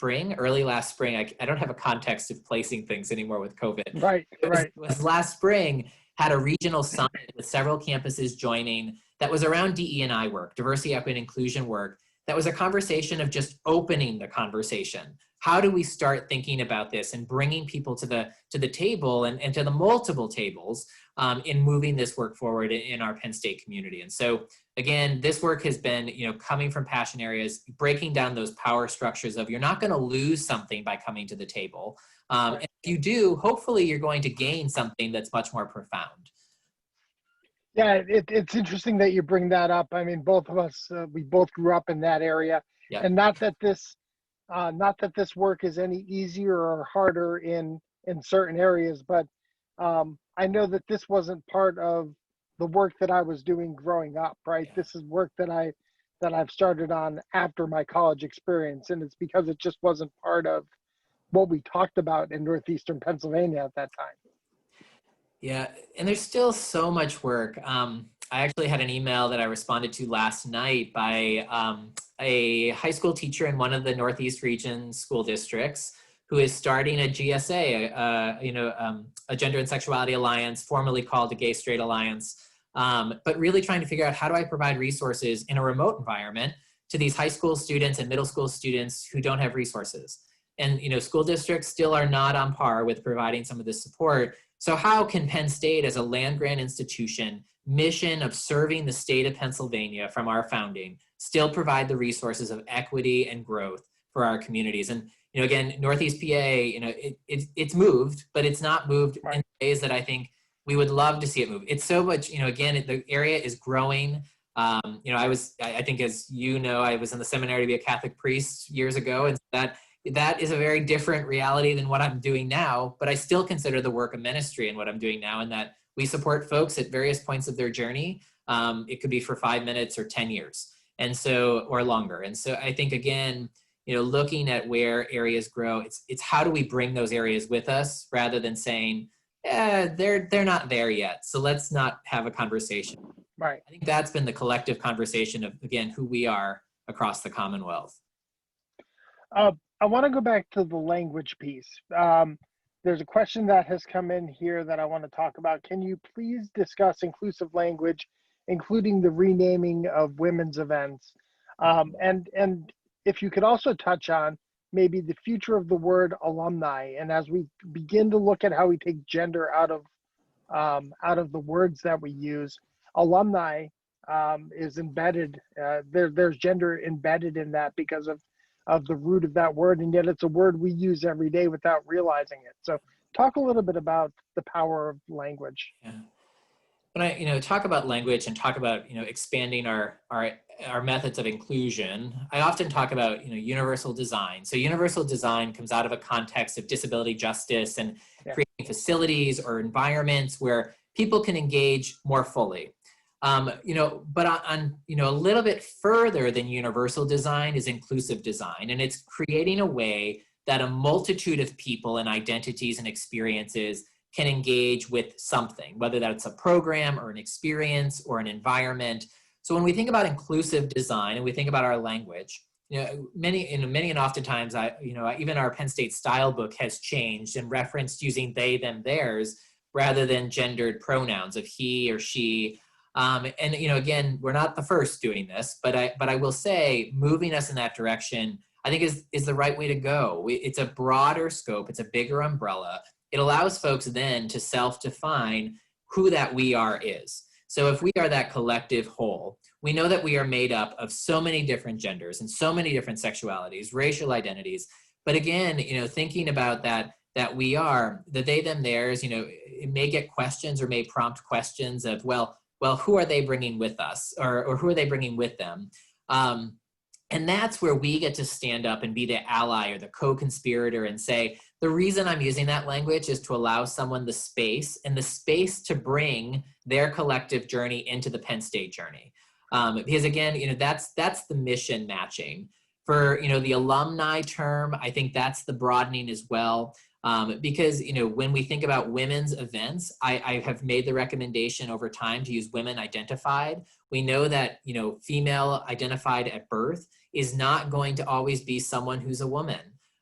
early last spring. I don't have a context of placing things anymore with COVID. Right. It was last spring, had a regional summit with several campuses joining that was around DE&I work, diversity, equity, and inclusion work. That was a conversation of just opening the conversation. How do we start thinking about this and bringing people to the table and to the multiple tables in moving this work forward in our Penn State community? And so again, this work has been, coming from passion areas, breaking down those power structures of you're not going to lose something by coming to the table. And if you do, hopefully you're going to gain something that's much more profound. Yeah, it's interesting that you bring that up. I mean, both of us, we both grew up in that area, Yep. and not that this work is any easier or harder in certain areas, but I know that this wasn't part of the work that I was doing growing up, right? Yeah. This is work that I've started on after my college experience, and it's because it just wasn't part of what we talked about in Northeastern Pennsylvania at that time. Yeah, and there's still so much work. I actually had an email that I responded to last night by a high school teacher in one of the Northeast region school districts who is starting a GSA, a Gender and Sexuality Alliance, formerly called a Gay Straight Alliance, but really trying to figure out how do I provide resources in a remote environment to these high school students and middle school students who don't have resources. And school districts still are not on par with providing some of this support. So how can Penn State, as a land-grant institution, mission of serving the state of Pennsylvania from our founding, still provide the resources of equity and growth for our communities? And again, Northeast PA, it's moved, but it's not moved in ways that I think we would love to see it move. It's so much, again, the area is growing. I think, as I was in the seminary to be a Catholic priest years ago, and that is a very different reality than what I'm doing now, but I still consider the work of ministry in what I'm doing now, in that we support folks at various points of their journey. It could be for 5 minutes or 10 years, or longer. And so I think, again, looking at where areas grow, it's how do we bring those areas with us rather than saying, they're not there yet, so let's not have a conversation. Right. I think that's been the collective conversation of, again, who we are across the Commonwealth. I want to go back to the language piece. There's a question that has come in here that I want to talk about. Can you please discuss inclusive language, including the renaming of women's events? And if you could also touch on maybe the future of the word alumni, and as we begin to look at how we take gender out of the words that we use, alumni is embedded. There's gender embedded in that because of the root of that word, and yet it's a word we use every day without realizing it. So talk a little bit about the power of language. Yeah. When I talk about language and talk about expanding our methods of inclusion, I often talk about universal design. So universal design comes out of a context of disability justice and creating facilities or environments where people can engage more fully. But on a little bit further than universal design is inclusive design, and it's creating a way that a multitude of people and identities and experiences can engage with something, whether that's a program or an experience or an environment. So when we think about inclusive design and we think about our language, many and oftentimes, even our Penn State style book has changed and referenced using they, them, theirs rather than gendered pronouns of he or she. Again, we're not the first doing this, but I will say moving us in that direction, I think is the right way to go. It's a broader scope. It's a bigger umbrella. It allows folks then to self-define who that we are is. So if we are that collective whole, we know that we are made up of so many different genders and so many different sexualities, racial identities. But again, thinking about that we are the they, them, theirs, it may get questions or may prompt questions of, well, who are they bringing with us, or who are they bringing with them? And that's where we get to stand up and be the ally or the co-conspirator and say, the reason I'm using that language is to allow someone the space to bring their collective journey into the Penn State journey. Because again, that's the mission matching. For, the alumni term, I think that's the broadening as well. Because, when we think about women's events, I have made the recommendation over time to use women identified. We know that, female identified at birth is not going to always be someone who's a woman.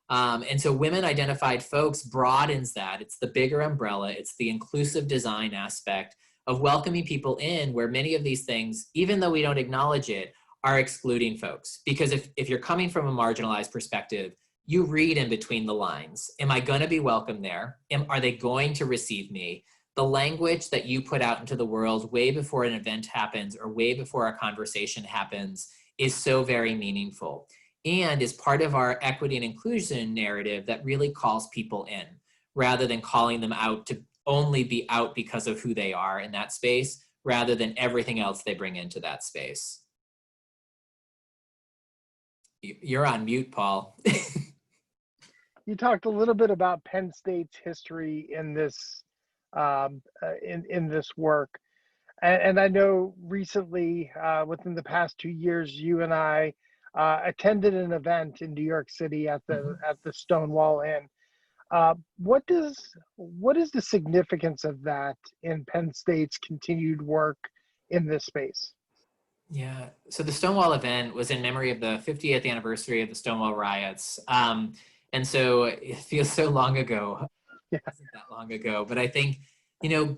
And so women identified folks broadens that. It's the bigger umbrella. It's the inclusive design aspect of welcoming people in, where many of these things, even though we don't acknowledge it, are excluding folks. Because if you're coming from a marginalized perspective, you read in between the lines. Am I going to be welcome there? Are they going to receive me? The language that you put out into the world way before an event happens or way before a conversation happens is so very meaningful, and is part of our equity and inclusion narrative that really calls people in, rather than calling them out to only be out because of who they are in that space, rather than everything else they bring into that space. You're on mute, Paul. You talked a little bit about Penn State's history in this in this work, and I know recently, within the past 2 years, you and I attended an event in New York City at the Stonewall Inn. What is the significance of that in Penn State's continued work in this space? Yeah, so the Stonewall event was in memory of the 50th anniversary of the Stonewall riots. And so it feels so long ago. Yeah. It wasn't that long ago, but I think,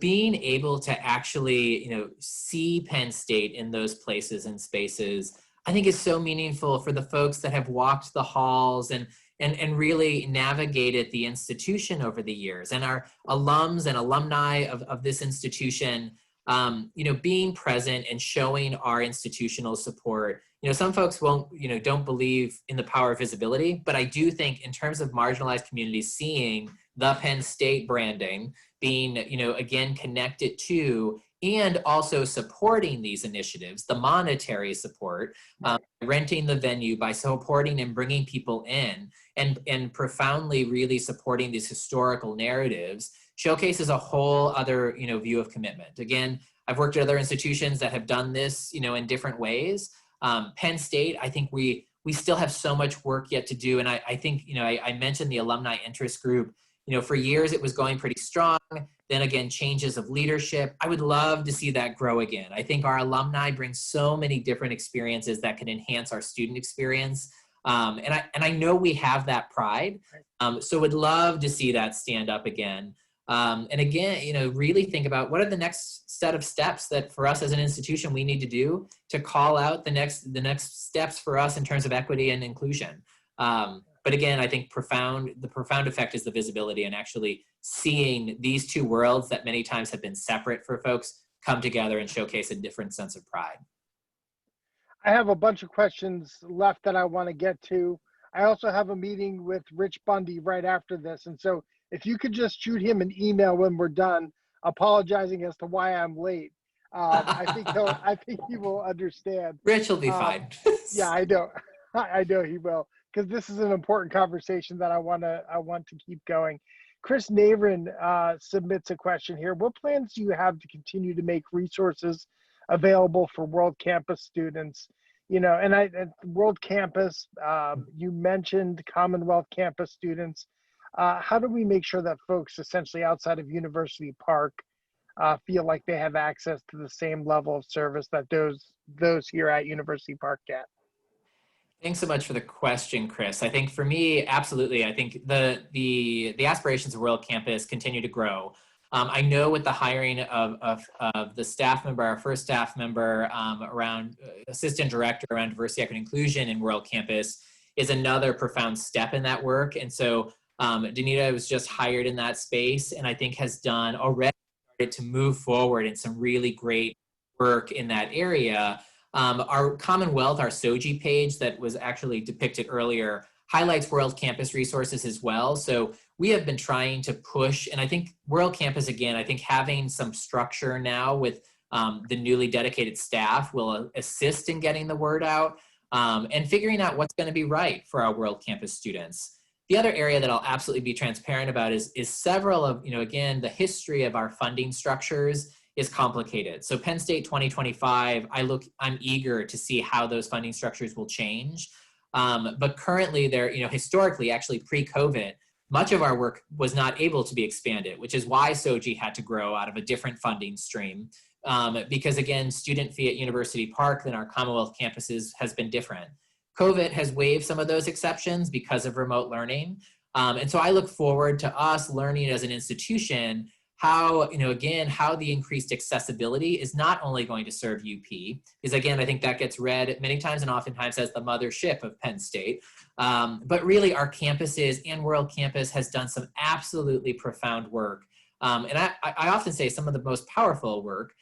being able to actually, see Penn State in those places and spaces, I think is so meaningful for the folks that have walked the halls and really navigated the institution over the years, and our alums and alumni of this institution, being present and showing our institutional support. Some folks don't believe in the power of visibility, but I do think in terms of marginalized communities, seeing the Penn State branding, being, again, connected to, and also supporting these initiatives, the monetary support, renting the venue, by supporting and bringing people in, and profoundly really supporting these historical narratives, showcases a whole other, view of commitment. Again, I've worked at other institutions that have done this, in different ways. Penn State, I think we still have so much work yet to do. And I think, I mentioned the alumni interest group. For years it was going pretty strong. Then again, changes of leadership. I would love to see that grow again. I think our alumni bring so many different experiences that can enhance our student experience. And I know we have that pride. So would love to see that stand up again. And again, really think about what are the next set of steps that for us as an institution we need to do to call out the next steps for us in terms of equity and inclusion. But again, I think the profound effect is the visibility and actually seeing these two worlds that many times have been separate for folks come together and showcase a different sense of pride. I have a bunch of questions left that I want to get to. I also have a meeting with Rich Bundy right after this. And so if you could just shoot him an email when we're done, apologizing as to why I'm late. I think he will understand. Rich will be fine. Yeah, I know he will, because this is an important conversation that I want to keep going. Chris Navrin submits a question here. What plans do you have to continue to make resources available for World Campus students? And World Campus, you mentioned Commonwealth Campus students. How do we make sure that folks essentially outside of University Park feel like they have access to the same level of service that those here at University Park get? Thanks so much for the question, Chris. I think for me, absolutely. I think the aspirations of World Campus continue to grow. I know with the hiring of the staff member, our first staff member around assistant director around diversity, equity, and inclusion in World Campus is another profound step in that work. And so Danita was just hired in that space and I think has done already started to move forward in some really great work in that area. Our Commonwealth, our CSOGI page that was actually depicted earlier, highlights World Campus resources as well. So we have been trying to push, and I think World Campus, again, I think having some structure now with the newly dedicated staff will assist in getting the word out and figuring out what's going to be right for our World Campus students. The other area that I'll absolutely be transparent about is several of, again, the history of our funding structures is complicated. So Penn State 2025, I'm eager to see how those funding structures will change. But currently they're, historically, actually pre-COVID, much of our work was not able to be expanded, which is why CSOGI had to grow out of a different funding stream. Because again, student fee at University Park than our Commonwealth campuses has been different. COVID has waived some of those exceptions because of remote learning. And so I look forward to us learning as an institution how, again, how the increased accessibility is not only going to serve UP, because again, I think that gets read many times and oftentimes as the mothership of Penn State, but really our campuses and World Campus has done some absolutely profound work. And I often say some of the most powerful work,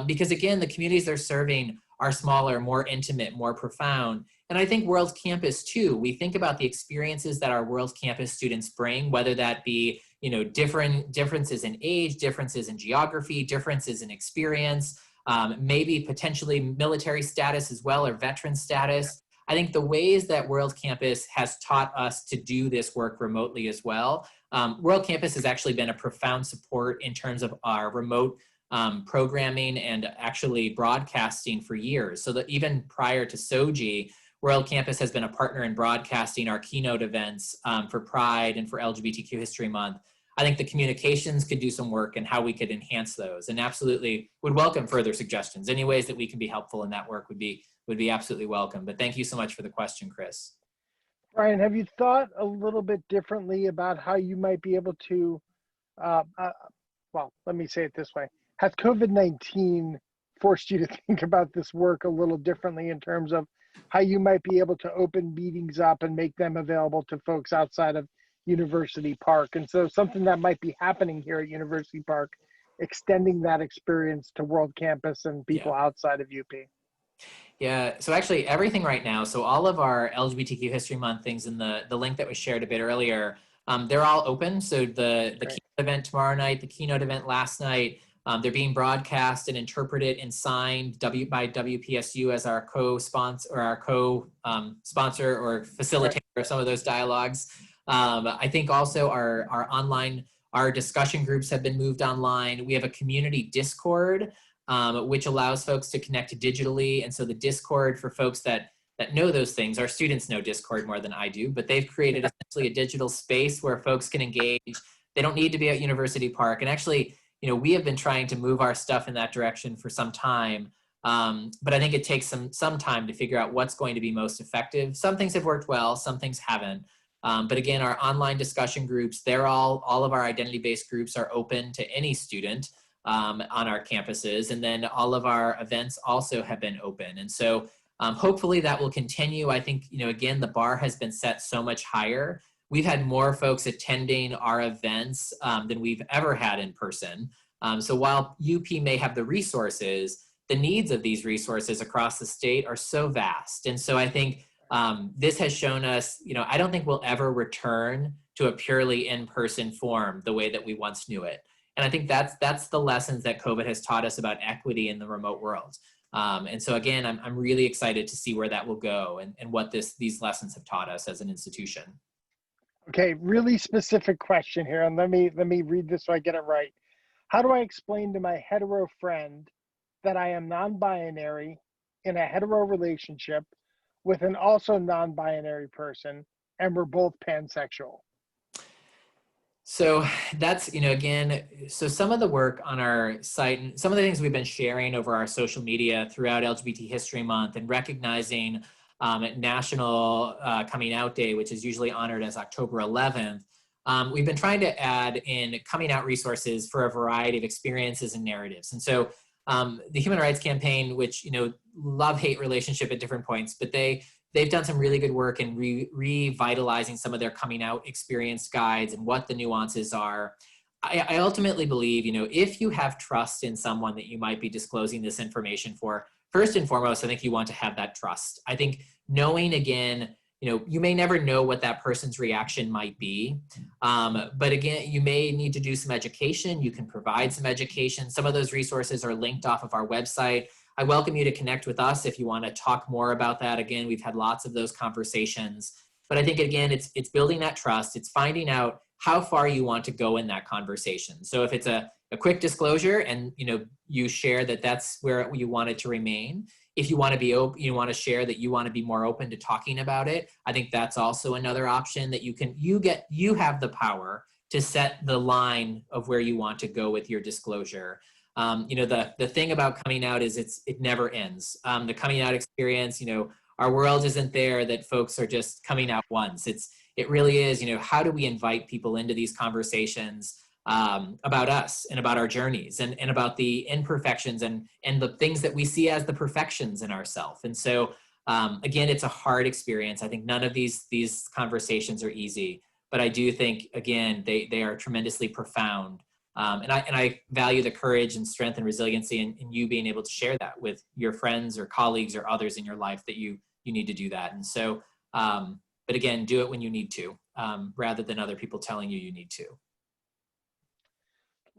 because again, the communities they're serving are smaller, more intimate, more profound. And I think World Campus too, we think about the experiences that our World Campus students bring, whether that be, differences in age, differences in geography, differences in experience, maybe potentially military status as well, or veteran status. I think the ways that World Campus has taught us to do this work remotely as well. World Campus has actually been a profound support in terms of our remote programming and actually broadcasting for years. So that even prior to CSOGI, World Campus has been a partner in broadcasting our keynote events for Pride and for LGBTQ History Month. I think the communications could do some work and how we could enhance those, and absolutely would welcome further suggestions. Any ways that we can be helpful in that work would be absolutely welcome. But thank you so much for the question, Chris. Brian, have you thought a little bit differently about how you might be able to, well, let me say it this way. Has COVID-19 forced you to think about this work a little differently in terms of how you might be able to open meetings up and make them available to folks outside of University Park? And so something that might be happening here at University Park, extending that experience to World Campus and people outside of UP. Yeah, so actually everything right now, so all of our LGBTQ History Month things in the link that was shared a bit earlier, they're all open. So the keynote event tomorrow night, the keynote event last night, they're being broadcast and interpreted and signed by WPSU as our co-sponsor or our co-sponsor or facilitator of some of those dialogues. I think also our discussion groups have been moved online. We have a community Discord, which allows folks to connect digitally. And so the Discord for folks that know those things, our students know Discord more than I do, but they've created essentially a digital space where folks can engage. They don't need to be at University Park. And actually, we have been trying to move our stuff in that direction for some time. But I think it takes some time to figure out what's going to be most effective. Some things have worked well, some things haven't. But again, our online discussion groups, all of our identity-based groups are open to any student on our campuses. And then all of our events also have been open. And so hopefully that will continue. I think, again, the bar has been set so much higher. We've had more folks attending our events than we've ever had in person. So while UP may have the resources, the needs of these resources across the state are so vast. And so I think this has shown us, I don't think we'll ever return to a purely in-person form the way that we once knew it. And I think that's the lessons that COVID has taught us about equity in the remote world. And so again, I'm really excited to see where that will go and what these lessons have taught us as an institution. Okay, really specific question here, and let me read this so I get it right. How do I explain to my hetero friend that I am non-binary in a hetero relationship with an also non-binary person, and we're both pansexual? So that's, again, so some of the work on our site and some of the things we've been sharing over our social media throughout LGBT History Month and recognizing National Coming Out Day, which is usually honored as October 11th, we've been trying to add in coming out resources for a variety of experiences and narratives. And so the Human Rights Campaign, which, love-hate relationship at different points, but they've done some really good work in revitalizing some of their coming out experience guides and what the nuances are. I ultimately believe, if you have trust in someone that you might be disclosing this information for, first and foremost, I think you want to have that trust. I think knowing, again, you may never know what that person's reaction might be. But again, you may need to do some education. You can provide some education. Some of those resources are linked off of our website. I welcome you to connect with us if you want to talk more about that. Again, we've had lots of those conversations. But I think, again, it's building that trust. It's finding out how far you want to go in that conversation. So if it's a quick disclosure and you share that that's where you want it to remain. If you want to be open, you want to share that you want to be more open to talking about it. I think that's also another option that you have the power to set the line of where you want to go with your disclosure. The thing about coming out is it never ends. The coming out experience, our world isn't there that folks are just coming out once. It really is, how do we invite people into these conversations about us and about our journeys and about the imperfections and the things that we see as the perfections in ourselves. And so, again, it's a hard experience. I think none of these conversations are easy, but I do think, again, they are tremendously profound. And I value the courage and strength and resiliency in you being able to share that with your friends or colleagues or others in your life that you need to do that. And so, but again, do it when you need to, rather than other people telling you need to.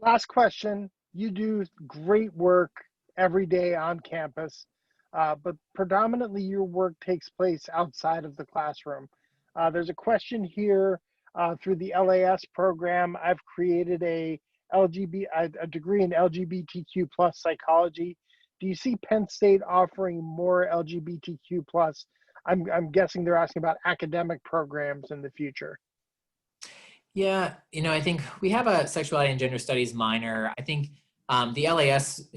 Last question. You do great work every day on campus, but predominantly your work takes place outside of the classroom. There's a question here through the LAS program. I've created a degree in LGBTQ plus psychology. Do you see Penn State offering more LGBTQ plus? I'm guessing they're asking about academic programs in the future. Yeah, I think we have a sexuality and gender studies minor. I think the LAS,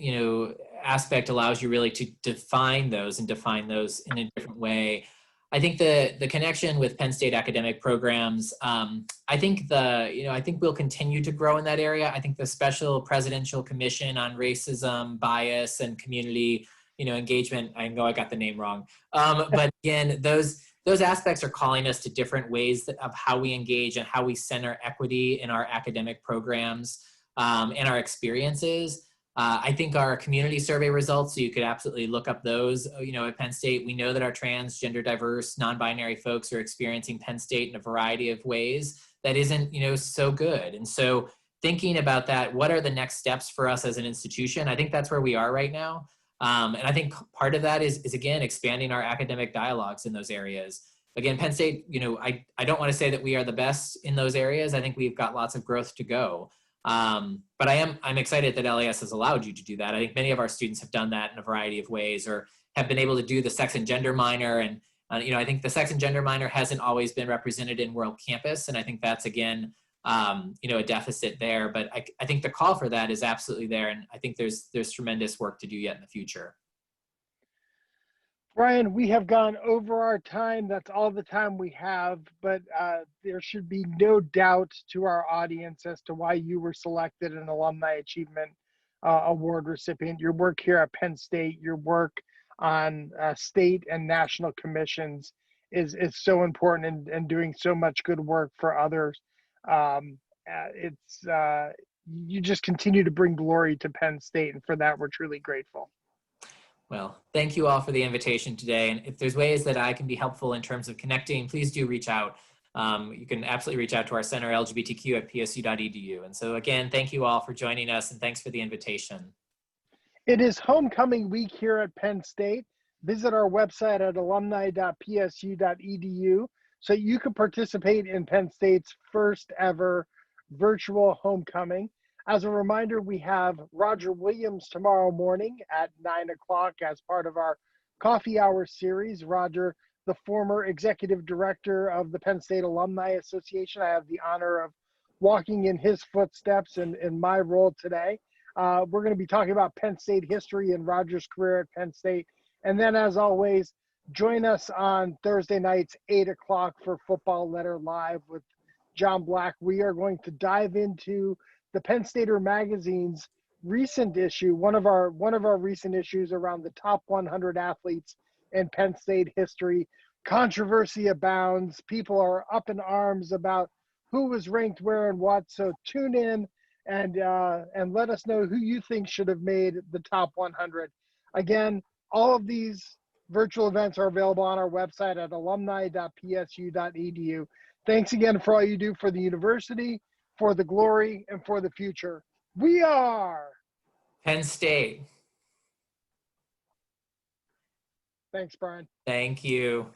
aspect allows you really to define those in a different way. I think the connection with Penn State academic programs, I think we'll continue to grow in that area. I think the Special Presidential Commission on Racism, Bias, and Community, engagement, I know I got the name wrong. But again, those aspects are calling us to different ways of how we engage and how we center equity in our academic programs and our experiences. I think our community survey results, so you could absolutely look up those, at Penn State. We know that our trans, gender diverse, non-binary folks are experiencing Penn State in a variety of ways that isn't, so good. And so thinking about that, what are the next steps for us as an institution? I think that's where we are right now. And I think part of that is again, expanding our academic dialogues in those areas. Again, Penn State, I don't want to say that we are the best in those areas. I think we've got lots of growth to go. But I'm excited that LAS has allowed you to do that. I think many of our students have done that in a variety of ways or have been able to do the sex and gender minor. And, I think the sex and gender minor hasn't always been represented in World Campus. And I think that's, again, a deficit there, but I think the call for that is absolutely there. And I think there's tremendous work to do yet in the future. Brian, we have gone over our time. That's all the time we have, but there should be no doubt to our audience as to why you were selected an Alumni Achievement Award recipient. Your work here at Penn State, your work on state and national commissions is so important and doing so much good work for others. You just continue to bring glory to Penn State, and for that, we're truly grateful. Well, thank you all for the invitation today. And if there's ways that I can be helpful in terms of connecting, please do reach out. You can absolutely reach out to our center, LGBTQ at psu.edu. And so again, thank you all for joining us and thanks for the invitation. It is homecoming week here at Penn State. Visit our website at alumni.psu.edu so you can participate in Penn State's first ever virtual homecoming. As a reminder, we have Roger Williams tomorrow morning at 9 o'clock as part of our coffee hour series. Roger, the former executive director of the Penn State Alumni Association. I have the honor of walking in his footsteps in my role today. We're going to be talking about Penn State history and Roger's career at Penn State. And then, as always, join us on Thursday nights, 8 o'clock for Football Letter Live with John Black. We are going to dive into the Penn Stater magazine's recent issue, one of our recent issues around the top 100 athletes in Penn State history. Controversy abounds. People are up in arms about who was ranked where and what. So tune in and let us know who you think should have made the top 100. Again, all of these virtual events are available on our website at alumni.psu.edu. Thanks again for all you do for the university, for the glory, and for the future. We are Penn State. Thanks, Brian. Thank you.